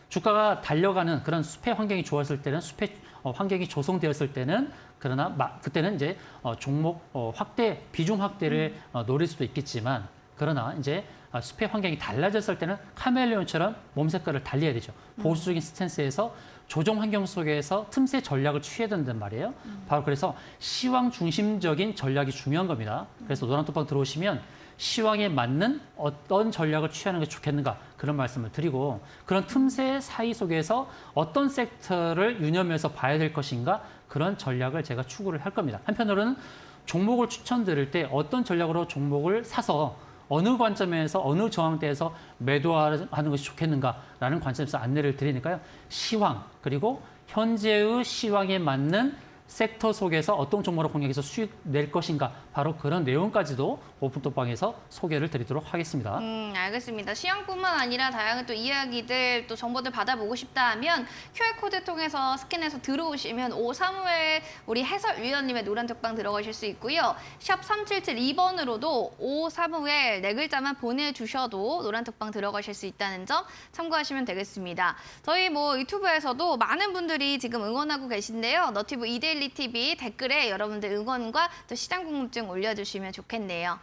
주가가 달려가는 그런 숲의 환경이 좋았을 때는 숲의 환경이 조성되었을 때는 그러나 그때는 이제 종목 확대, 비중 확대를 노릴 수도 있겠지만 그러나 이제 숲의 환경이 달라졌을 때는 카멜레온처럼 몸 색깔을 달리해야 되죠. 보수적인 스탠스에서 조정 환경 속에서 틈새 전략을 취해야 된단 말이에요. 바로 그래서 시황 중심적인 전략이 중요한 겁니다. 그래서 노란톡방 들어오시면 시황에 맞는 어떤 전략을 취하는 게 좋겠는가 그런 말씀을 드리고 그런 틈새 사이 속에서 어떤 섹터를 유념해서 봐야 될 것인가 그런 전략을 제가 추구를 할 겁니다. 한편으로는 종목을 추천드릴 때 어떤 전략으로 종목을 사서 어느 관점에서 어느 저항대에서 매도하는 것이 좋겠는가라는 관점에서 안내를 드리니까요. 시황 그리고 현재의 시황에 맞는 섹터 속에서 어떤 종목으로 공략해서 수익 낼 것인가 바로 바로 그런 내용까지도 오픈톡방에서 소개를 드리도록 하겠습니다. 알겠습니다. 시황뿐만 아니라 다양한 또 이야기들, 또 정보들 받아보고 싶다 하면 QR코드 통해서 스캔해서 들어오시면 오사무엘 우리 해설위원님의 노란톡방 들어가실 수 있고요. 샵 3772번으로도 오사무엘 네 글자만 보내주셔도 노란톡방 들어가실 수 있다는 점 참고하시면 되겠습니다. 저희 뭐 유튜브에서도 많은 분들이 지금 응원하고 계신데요. 너튜브 이데일리 TV 댓글에 여러분들 응원과 또 시장 궁금증 올려주시면 좋겠네요.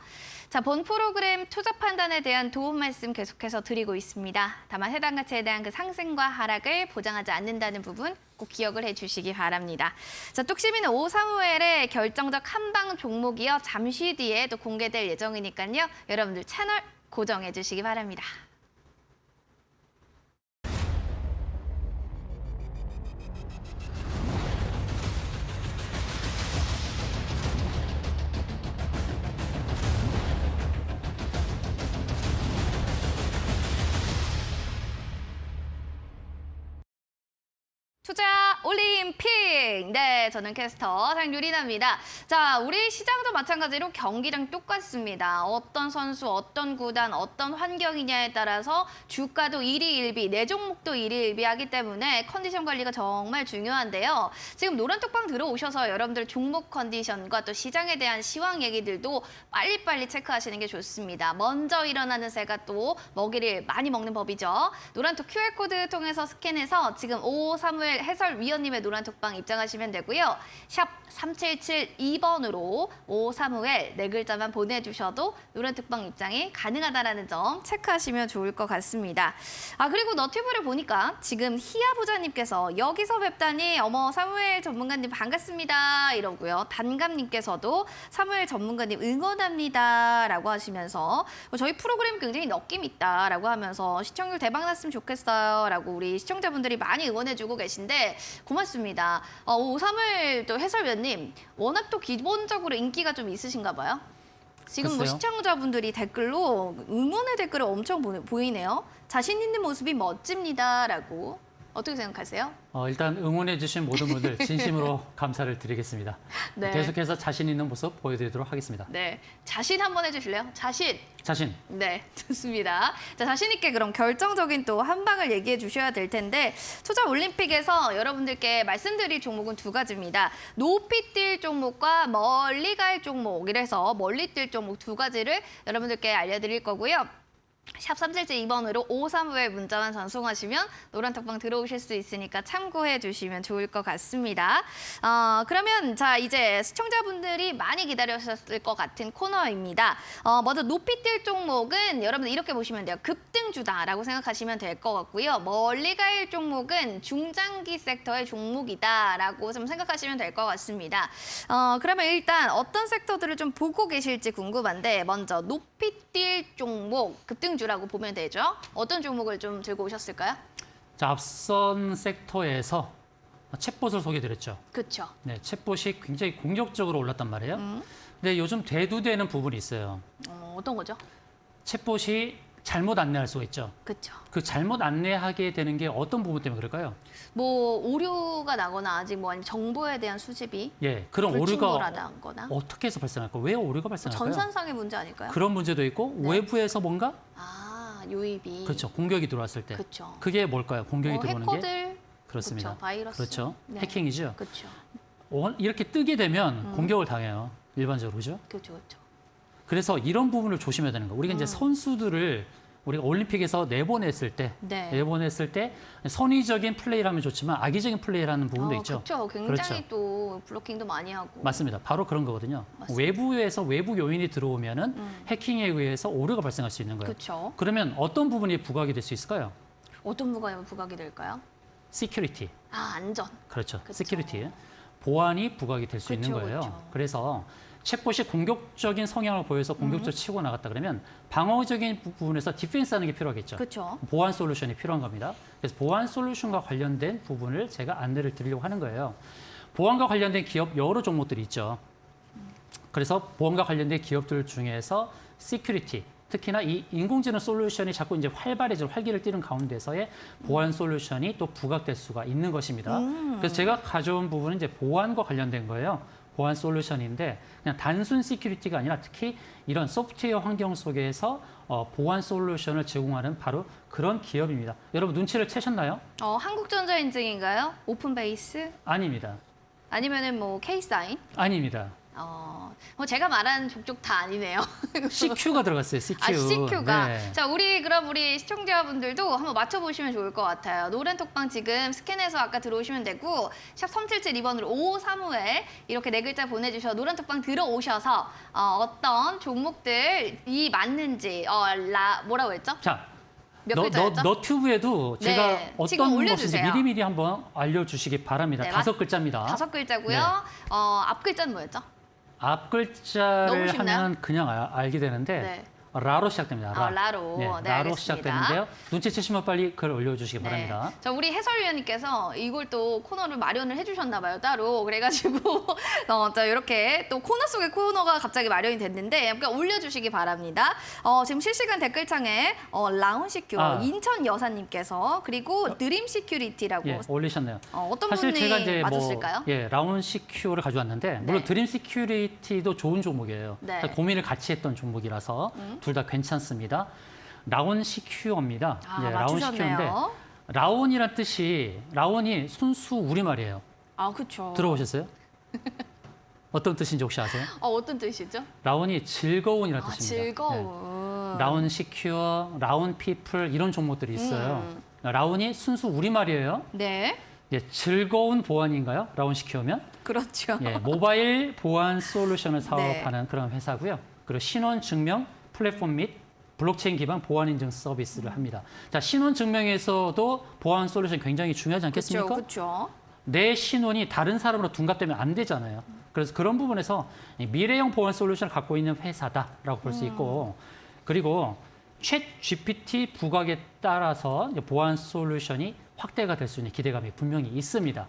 자, 본 프로그램 투자 판단에 대한 도움 말씀 계속해서 드리고 있습니다. 다만 해당 가치에 대한 그 상승과 하락을 보장하지 않는다는 부분 꼭 기억을 해주시기 바랍니다. 자, 뚝심이는 오사무엘의 결정적 한방 종목이요. 잠시 뒤에 또 공개될 예정이니까요. 여러분들 채널 고정해 주시기 바랍니다. 투자 올림픽! 네, 저는 캐스터 장유리나입니다. 자, 우리 시장도 마찬가지로 경기랑 똑같습니다. 어떤 선수, 어떤 구단, 어떤 환경이냐에 따라서 주가도 일희일비, 내 종목도 일희일비하기 때문에 컨디션 관리가 정말 중요한데요. 지금 노란톡방 들어오셔서 여러분들 종목 컨디션과 또 시장에 대한 시황 얘기들도 빨리빨리 체크하시는 게 좋습니다. 먼저 일어나는 새가 또 먹이를 많이 먹는 법이죠. 노란톡 QR코드 통해서 스캔해서 지금 오사무엘 해설위원님의 노란톡방 입장하시면 되고요. 샵 3772번으로 오사무엘 네 글자만 보내주셔도 노란톡방 입장이 가능하다는 점 체크하시면 좋을 것 같습니다. 아, 그리고 너튜브를 보니까 지금 희야 부자님께서 여기서 뵙다니 어머 사무엘 전문가님 반갑습니다 이러고요. 단감님께서도 사무엘 전문가님 응원합니다 라고 하시면서 저희 프로그램 굉장히 느낌 있다 라고 하면서 시청률 대박 났으면 좋겠어요 라고 우리 시청자분들이 많이 응원해주고 계신데 고맙습니다. 오사무엘 또 해설위원님 워낙 또 기본적으로 인기가 좀 있으신가 봐요. 지금 뭐 글쎄요. 시청자분들이 댓글로 응원의 댓글을 엄청 보이네요. 자신 있는 모습이 멋집니다라고. 어떻게 생각하세요? 일단 응원해 주신 모든 분들 진심으로 감사를 드리겠습니다. 네. 계속해서 자신 있는 모습 보여드리도록 하겠습니다. 네, 자신 한번 해주실래요? 자신. 자신. 네, 좋습니다. 자, 자신 있게 그럼 결정적인 또 한 방을 얘기해 주셔야 될 텐데 투자 올림픽에서 여러분들께 말씀드릴 종목은 두 가지입니다. 높이 뛸 종목과 멀리 갈 종목. 이래서 멀리 뛸 종목 두 가지를 여러분들께 알려드릴 거고요. 샵 3772번으로 오사무엘 문자만 전송하시면 노란톡방 들어오실 수 있으니까 참고해 주시면 좋을 것 같습니다. 그러면 자 이제 시청자분들이 많이 기다리셨을 것 같은 코너입니다. 먼저 높이 뛸 종목은 여러분들 이렇게 보시면 돼요. 급등주다라고 생각하시면 될 것 같고요. 멀리 갈 종목은 중장기 섹터의 종목이다라고 좀 생각하시면 될 것 같습니다. 그러면 일단 어떤 섹터들을 좀 보고 계실지 궁금한데 먼저 높이 뛸 종목 급등주라고 보면 되죠. 어떤 종목을 좀 들고 오셨을까요? 자, 앞선 섹터에서 챗봇을 소개드렸죠. 그렇죠. 네, 챗봇이 굉장히 공격적으로 올랐단 말이에요. 근데 요즘 대두되는 부분이 있어요. 어떤 거죠? 챗봇이 잘못 안내할 수가 있죠. 그렇죠. 그 잘못 안내하게 되는 게 어떤 부분 때문에 그럴까요? 뭐 오류가 나거나 아직 뭐 아니면 정보에 대한 수집이 예, 그런 오류가 불충분하다거나 어떻게 해서 발생할까요? 왜 오류가 발생할까요? 전산상의 문제 아닐까요? 그런 문제도 있고 네. 외부에서 뭔가 유입이 그렇죠. 공격이 들어왔을 때. 그렇죠. 그게 뭘까요? 공격이 들어오는 게 해커들 그렇습니다. 그렇죠. 바이러스. 그렇죠. 네. 해킹이죠. 그렇죠. 이렇게 뜨게 되면 공격을 당해요. 일반적으로 그죠? 그렇죠. 그렇죠. 그래서 이런 부분을 조심해야 되는 거예요. 우리가 이제 선수들을 우리가 올림픽에서 내보냈을 때, 네. 내보냈을 때 선의적인 플레이를 하면 좋지만 악의적인 플레이를 하는 부분도 있죠. 그렇죠. 굉장히 또 블로킹도 많이 하고. 맞습니다. 바로 그런 거거든요. 맞습니다. 외부에서 외부 요인이 들어오면은 해킹에 의해서 오류가 발생할 수 있는 거예요. 그렇죠. 그러면 어떤 부분이 부각이 될 수 있을까요? 어떤 부각이 될까요? 시큐리티. 안전. 그렇죠. 그쵸. 시큐리티. 보안이 부각이 될 수 있는 그쵸, 거예요. 그쵸. 그래서 챗봇이 공격적인 성향을 보여서 공격적으로 치고 나갔다 그러면 방어적인 부분에서 디펜스하는 게 필요하겠죠. 그렇죠. 보안 솔루션이 필요한 겁니다. 그래서 보안 솔루션과 관련된 부분을 제가 안내를 드리려고 하는 거예요. 보안과 관련된 기업 여러 종목들이 있죠. 그래서 보안과 관련된 기업들 중에서 시큐리티, 특히나 이 인공지능 솔루션이 자꾸 이제 활기를 띠는 가운데서의 보안 솔루션이 또 부각될 수가 있는 것입니다. 그래서 제가 가져온 부분은 이제 보안과 관련된 거예요. 보안 솔루션인데 그냥 단순 시큐리티가 아니라 특히 이런 소프트웨어 환경 속에서 보안 솔루션을 제공하는 바로 그런 기업입니다. 여러분 눈치를 채셨나요? 한국전자 인증인가요? 오픈베이스? 아닙니다. 아니면은 뭐 K사인? 아닙니다. 제가 말한 족족 다 아니네요. CQ가 들어갔어요. CQ. CQ가. 네. 자, 그럼 우리 시청자분들도 한번 맞춰보시면 좋을 것 같아요. 노란톡방 지금 스캔해서 아까 들어오시면 되고 샵 3772번으로 5535에 이렇게 네 글자 보내주셔서 노란톡방 들어오셔서 어떤 종목들이 맞는지 뭐라고 했죠? 자, 몇 글자였죠? 너튜브에도 제가 네, 지금 어떤 것인지 올려주세요. 미리미리 한번 알려주시기 바랍니다. 네, 5글자입니다. 5글자고요. 네. 앞 글자는 뭐였죠? 앞 너무 글자를 쉽나요? 하면 그냥 알게 되는데 네. 라로 시작됩니다. 라. 라로. 네, 라로 알겠습니다. 시작되는데요. 눈치채시면 빨리 글 올려주시기 바랍니다. 자, 우리 해설위원님께서 이걸 또 코너를 마련을 해주셨나 봐요, 따로. 그래가지고 자, 이렇게 또 코너 속에 코너가 갑자기 마련이 됐는데 함께 올려주시기 바랍니다. 지금 실시간 댓글창에 라운시큐 인천 여사님께서 그리고 드림 시큐리티라고 예, 올리셨네요. 어떤 사실 분이 제가 이제 맞았을까요? 라운 시큐를 가져왔는데 물론 네. 드림 시큐리티도 좋은 종목이에요. 네. 고민을 같이 했던 종목이라서 둘 다 괜찮습니다. 라운 시큐어입니다. 라운 시큐어인데 맞추셨네요. 라온이란 뜻이 라온이 순수 우리말이에요. 그렇죠. 들어보셨어요? 어떤 뜻인지 혹시 아세요? 어떤 뜻이죠? 라온이 즐거운이라는 뜻입니다. 즐거운. 라운 시큐어, 라운 피플 이런 종목들이 있어요. 라운이 순수 우리말이에요. 네, 즐거운 보안인가요? 라운 시큐어면? 그렇죠. 모바일 보안 솔루션을 네. 사업하는 그런 회사고요. 그리고 신원 증명 플랫폼 및 블록체인 기반 보안 인증 서비스를 합니다. 자, 신원 증명에서도 보안 솔루션 굉장히 중요하지 않겠습니까? 그렇죠. 내 신원이 다른 사람으로 둔갑되면 안 되잖아요. 그래서 그런 부분에서 미래형 보안 솔루션을 갖고 있는 회사다라고 볼 수 있고, 그리고 챗 GPT 부각에 따라서 보안 솔루션이 확대가 될 수 있는 기대감이 분명히 있습니다.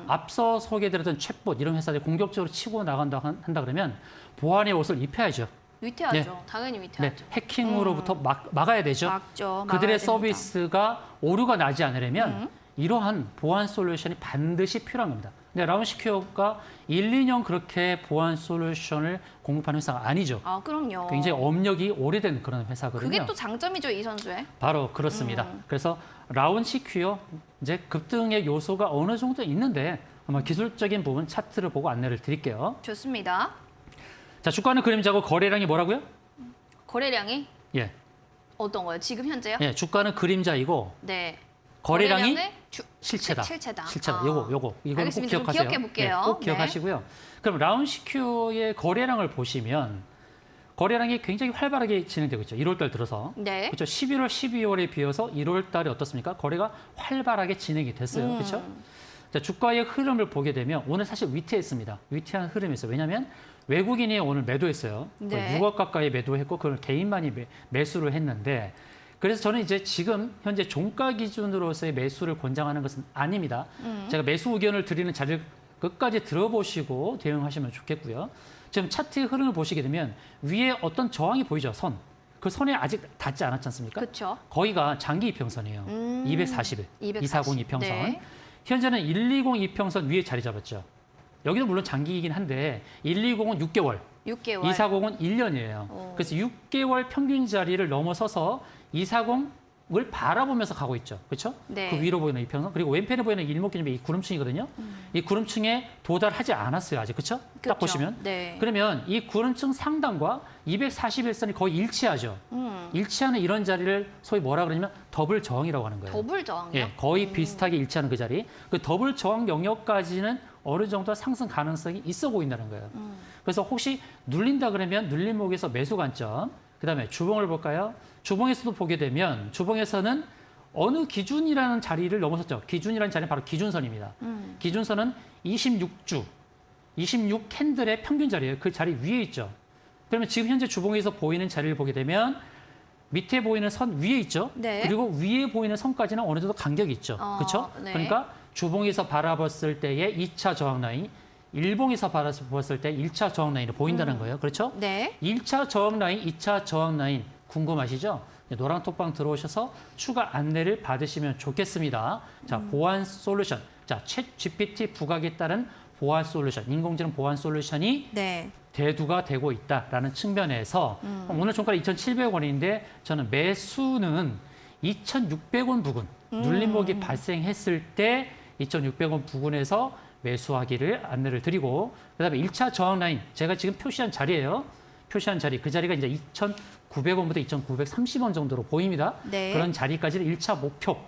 앞서 소개드렸던 챗봇 이런 회사들이 공격적으로 치고 나간다 한다 그러면 보안의 옷을 입혀야죠. 위태하죠. 네. 당연히 네, 위태하죠. 해킹으로부터 막아야 되죠. 막죠. 그들의 막아야 됩니다. 서비스가 오류가 나지 않으려면 이러한 보안 솔루션이 반드시 필요한 겁니다. 근데 라운시큐어가 1, 2년 그렇게 보안 솔루션을 공급하는 회사가 아니죠. 그럼요. 굉장히 업력이 오래된 그런 회사거든요. 그게 또 장점이죠, 이 선수의. 바로 그렇습니다. 그래서 라운시큐어 이제 급등의 요소가 어느 정도 있는데 아마 기술적인 부분 차트를 보고 안내를 드릴게요. 좋습니다. 자, 주가는 그림자고 거래량이 뭐라고요? 거래량이 예, 어떤 거예요? 지금 현재요? 예, 주가는 그림자이고 네. 거래량이 거래량은 실체다. 실체다. 요거는 꼭 알겠습니다. 좀 기억하세요. 기억해볼게요. 꼭 네. 기억하시고요. 그럼 라운시큐의 거래량을 보시면 거래량이 굉장히 활발하게 진행되고 있죠. 1월 달 들어서. 네. 그렇죠. 11월, 12월에 비해서 1월 달에 어떻습니까? 거래가 활발하게 진행이 됐어요. 그렇죠? 자, 주가의 흐름을 보게 되면 오늘 사실 위태했습니다. 위태한 흐름이 있어요. 왜냐하면 외국인이 오늘 매도했어요. 네. 거의 6억 가까이 매도했고 그걸 개인만이 매수를 했는데 그래서 저는 이제 지금 현재 종가 기준으로서의 매수를 권장하는 것은 아닙니다. 제가 매수 의견을 드리는 자리를 끝까지 들어보시고 대응하시면 좋겠고요. 지금 차트의 흐름을 보시게 되면 위에 어떤 저항이 보이죠? 선. 그 선에 아직 닿지 않았지 않습니까? 그렇죠. 거기가 장기 이평선이에요. 240일. 240 이평선. 네. 현재는 120 이평선 위에 자리 잡았죠. 여기는 물론 장기이긴 한데 120은 6개월, 6개월. 240은 1년이에요. 그래서 6개월 평균 자리를 넘어서서 240을 바라보면서 가고 있죠. 그렇죠? 네. 그 위로 보이는 이평선. 그리고 왼편에 보이는 일목균형이 이 구름층이거든요. 이 구름층에 도달하지 않았어요. 아직. 그렇죠? 딱 그렇죠. 보시면. 네. 그러면 이 구름층 상단과 241선이 거의 일치하죠. 일치하는 이런 자리를 소위 뭐라 그러냐면 더블 저항이라고 하는 거예요. 더블 저항이요? 예, 거의 비슷하게 일치하는 그 자리. 그 더블 저항 영역까지는 어느 정도 상승 가능성이 있어 보인다는 거예요. 그래서 혹시 눌린다 그러면 눌림목에서 매수 관점. 그다음에 주봉을 볼까요? 주봉에서도 보게 되면 주봉에서는 어느 기준이라는 자리를 넘어섰죠. 기준이라는 자리는 바로 기준선입니다. 기준선은 26주, 26 캔들의 평균 자리예요. 그 자리 위에 있죠. 그러면 지금 현재 주봉에서 보이는 자리를 보게 되면 밑에 보이는 선 위에 있죠. 네. 그리고 위에 보이는 선까지는 어느 정도 간격이 있죠. 그렇죠? 네. 그러니까 주봉에서 바라봤을 때의 2차 저항 라인, 일봉에서 바라봤을 때 1차 저항 라인이 보인다는 거예요. 그렇죠? 네. 1차 저항 라인, 2차 저항 라인 궁금하시죠? 노랑톡방 들어오셔서 추가 안내를 받으시면 좋겠습니다. 자, 보안 솔루션. 자, 챗 GPT 부각에 따른 보안 솔루션, 인공지능 보안 솔루션이 네. 대두가 되고 있다라는 측면에서 오늘 종가가 2,700원인데 저는 매수는 2,600원 부근 눌림목이 발생했을 때 2,600원 부근에서 매수하기를 안내를 드리고 그다음에 1차 저항 라인 제가 지금 표시한 자리예요. 표시한 자리 그 자리가 이제 2,900원부터 2,930원 정도로 보입니다. 네. 그런 자리까지는 1차 목표.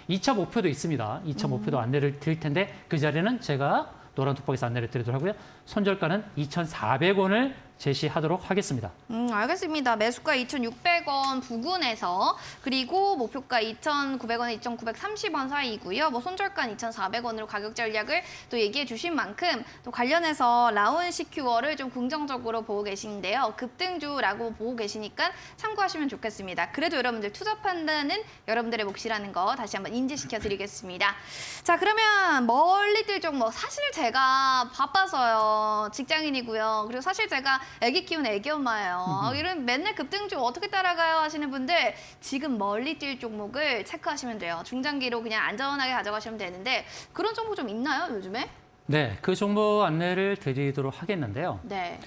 2차 목표도 있습니다. 2차 목표도 안내를 드릴 텐데 그 자리는 제가 노란 톡박에서 안내를 드리도록 하고요. 손절가는 2,400원을 제시하도록 하겠습니다. 알겠습니다. 매수가 2,600원 부근에서 그리고 목표가 2,900원에 2,930원 사이이고요. 뭐 손절가는 2,400원으로 가격 전략을 또 얘기해 주신 만큼 또 관련해서 라운 시큐어를 좀 긍정적으로 보고 계신데요. 급등주라고 보고 계시니까 참고하시면 좋겠습니다. 그래도 여러분들 투자 판단은 여러분들의 몫이라는 거 다시 한번 인지시켜 드리겠습니다. 자, 그러면 멀리 뛸 종목 사실 제가 바빠서요. 직장인이고요. 그리고 사실 제가 애기 키우는 애기 엄마예요. 이런 맨날 급등주 어떻게 따라가요 하시는 분들 지금 멀리 뛸 종목을 체크하시면 돼요. 중장기로 그냥 안전하게 가져가시면 되는데 그런 종목 좀 있나요 요즘에? 네, 그 정보 안내를 드리도록 하겠는데요. 네,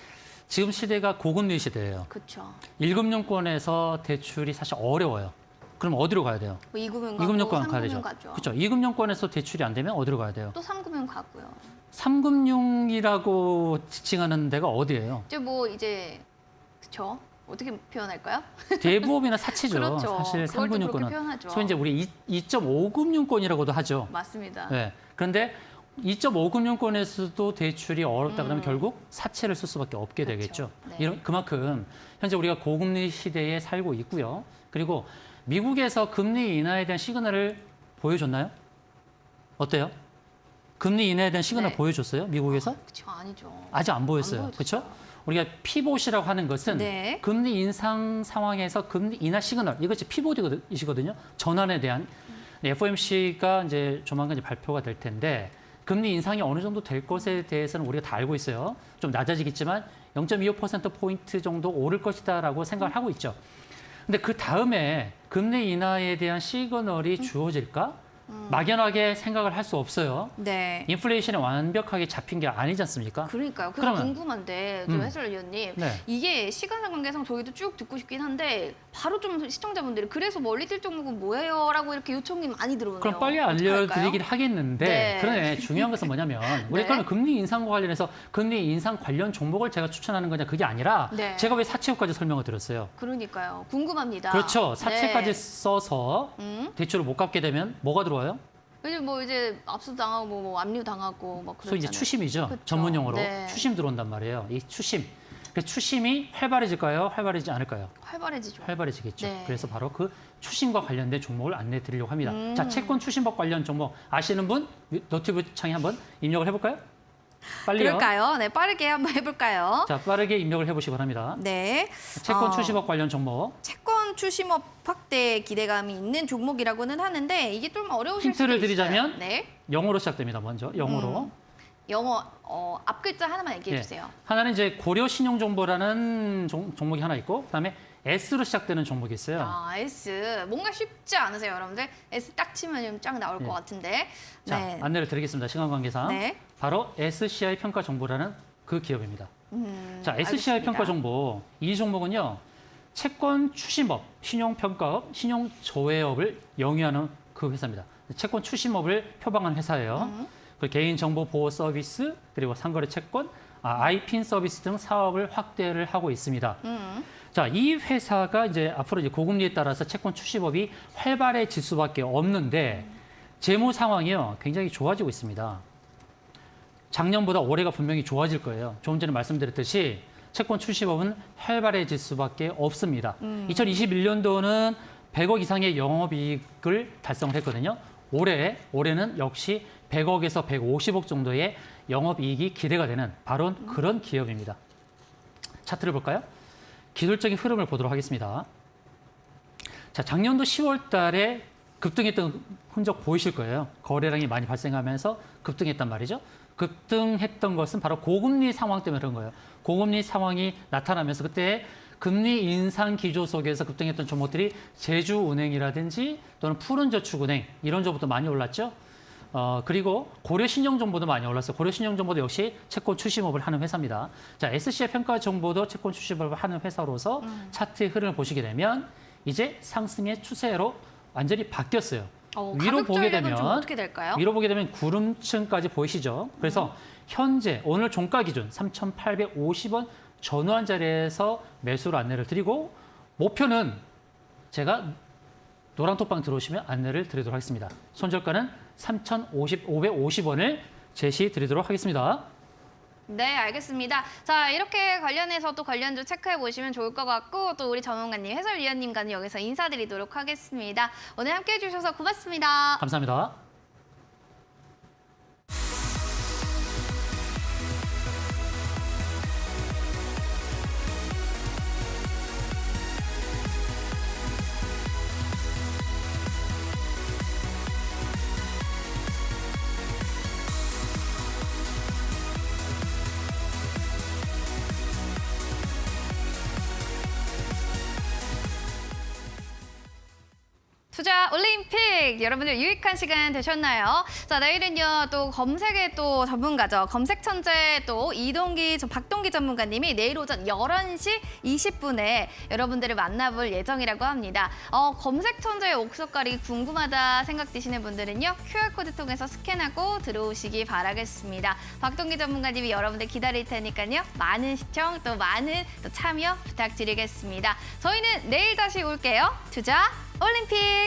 지금 시대가 고금리 시대예요. 그렇죠. 1금융권에서 대출이 사실 어려워요. 그럼 어디로 가야 돼요? 뭐 2금융 가고 2금융권 가야 3금융 되죠. 가죠. 그렇죠. 2금융권에서 대출이 안 되면 어디로 가야 돼요? 또 3금융 가고요. 3금융이라고 지칭하는 데가 어디예요? 이제 뭐 이제 그렇죠. 어떻게 표현할까요? 대부업이나 사치죠. 그렇죠. 사실 그걸 또 그렇게 3금융권은. 표현하죠. 소위 이제 우리 2.5금융권이라고도 하죠. 맞습니다. 네. 그런데 2.5금융권에서도 대출이 어렵다 그러면 결국 사채를 쓸 수밖에 없게 그렇죠. 되겠죠. 네. 그만큼 현재 우리가 고금리 시대에 살고 있고요. 그리고 미국에서 금리 인하에 대한 시그널을 보여줬나요? 어때요? 금리 인하에 대한 시그널 네. 보여줬어요? 미국에서? 그렇죠. 아니죠. 아직 안 보였어요. 안 그렇죠? 보여줬어요. 우리가 피봇이라고 하는 것은 네. 금리 인상 상황에서 금리 인하 시그널 이것이 피봇이거든요. 전환에 대한 FOMC가 이제 조만간 이제 발표가 될 텐데 금리 인상이 어느 정도 될 것에 대해서는 우리가 다 알고 있어요. 좀 낮아지겠지만 0.25% 포인트 정도 오를 것이다라고 생각을 하고 있죠. 근데 그 다음에 금리 인하에 대한 시그널이 주어질까? 막연하게 생각을 할 수 없어요. 네. 인플레이션이 완벽하게 잡힌 게 아니지 않습니까? 그러니까요. 그래서 그러면- 궁금한데, 좀 해설위원님. 네. 이게 시간상 관계상 저희도 쭉 듣고 싶긴 한데 바로 좀 시청자분들이 그래서 멀리 뛸 종목은 뭐예요? 라고 이렇게 요청이 많이 들어오네요. 그럼 빨리 어떡할까요? 알려드리긴 하겠는데 네. 그러네 중요한 것은 뭐냐면 우리 네. 그러면 금리 인상과 관련해서 금리 인상 관련 종목을 제가 추천하는 거냐 그게 아니라 네. 제가 왜 사채까지 설명을 드렸어요. 그러니까요. 궁금합니다. 그렇죠. 사채까지 네. 써서 대출을 못 갚게 되면 뭐가 들어와요? 요즘 뭐 이제 압수당하고 뭐 압류 당하고 뭐 소위 이제 그렇잖아요. 추심이죠. 그쵸. 전문용어로 네. 추심 들어온단 말이에요. 이 추심. 그 추심이 활발해질까요? 활발해지지 않을까요? 활발해지죠. 활발해지겠죠. 네. 그래서 바로 그 추심과 관련된 종목을 안내해 드리려고 합니다. 자, 채권 추심법 관련 종목 아시는 분 너튜브 창에 한번 입력을 해볼까요? 빨리요. 그럴까요? 네, 빠르게 한번 해볼까요? 자, 빠르게 입력을 해보시기 바랍니다. 네. 채권 어, 추심법 관련 종목. 채권 출시업 확대 기대감이 있는 종목이라고는 하는데 이게 좀 어려우실 힌트를 수도 있어요. 드리자면 네. 영어로 시작됩니다. 먼저 영어로. 영어 앞 글자 하나만 얘기해 예. 주세요. 하나는 이제 고려 신용정보라는 종목이 하나 있고 그다음에 S로 시작되는 종목이 있어요. 아, S. 뭔가 쉽지 않으세요, 여러분들? S 딱 치면 좀 쫙 나올 것 같은데. 자, 네. 안내를 드리겠습니다. 시간 관계상. 네. 바로 SCI 평가 정보라는 그 기업입니다. 자, SCI 알겠습니다. 평가 정보. 이 종목은요. 채권 추심업, 신용평가업, 신용조회업을 영위하는 그 회사입니다. 채권 추심업을 표방하는 회사예요. 그 개인정보보호 서비스, 그리고 상거래 채권, 아이핀 서비스 등 사업을 확대를 하고 있습니다. 자, 이 회사가 이제 앞으로 이제 고금리에 따라서 채권 추심업이 활발해질 수밖에 없는데 재무 상황이요 굉장히 좋아지고 있습니다. 작년보다 올해가 분명히 좋아질 거예요. 조금 전에 말씀드렸듯이 채권 출시법은 활발해질 수밖에 없습니다. 2021년도는 100억 이상의 영업이익을 달성을 했거든요. 올해는 역시 100억에서 150억 정도의 영업이익이 기대가 되는 바로 그런 기업입니다. 차트를 볼까요? 기술적인 흐름을 보도록 하겠습니다. 자, 작년도 10월 달에 급등했던 흔적 보이실 거예요. 거래량이 많이 발생하면서 급등했단 말이죠. 급등했던 것은 바로 고금리 상황 때문에 그런 거예요. 고금리 상황이 나타나면서 그때 금리 인상 기조 속에서 급등했던 종목들이 제주은행이라든지 또는 푸른저축은행 이런 종목도 많이 올랐죠. 그리고 고려신용정보도 많이 올랐어요. 고려신용정보도 역시 채권 출시업을 하는 회사입니다. 자, SCI 평가정보도 채권 출시업을 하는 회사로서 차트의 흐름을 보시게 되면 이제 상승의 추세로 완전히 바뀌었어요. 위로 가격 보게 전략은 좀 되면 어떻게 될까요? 위로 보게 되면 구름층까지 보이시죠? 그래서 현재 오늘 종가 기준 3,850원 전후한 자리에서 매수로 안내를 드리고 목표는 제가 노란톡방 들어오시면 안내를 드리도록 하겠습니다. 손절가는 3,550원을 제시 드리도록 하겠습니다. 네, 알겠습니다. 자, 이렇게 관련해서 또 관련주 체크해 보시면 좋을 것 같고 또 우리 전문가님, 해설위원님과는 여기서 인사드리도록 하겠습니다. 오늘 함께해 주셔서 고맙습니다. 감사합니다. 투자 올림픽 여러분들 유익한 시간 되셨나요? 자, 내일은요 또 검색의 또 전문가죠. 검색 천재 또 박동기 전문가님이 내일 오전 11시 20분에 여러분들을 만나볼 예정이라고 합니다. 검색 천재의 옥석가리 궁금하다 생각되시는 분들은요 QR코드 통해서 스캔하고 들어오시기 바라겠습니다. 박동기 전문가님이 여러분들 기다릴 테니까요 많은 시청 또 많은 또 참여 부탁드리겠습니다. 저희는 내일 다시 올게요. 투자 올림픽.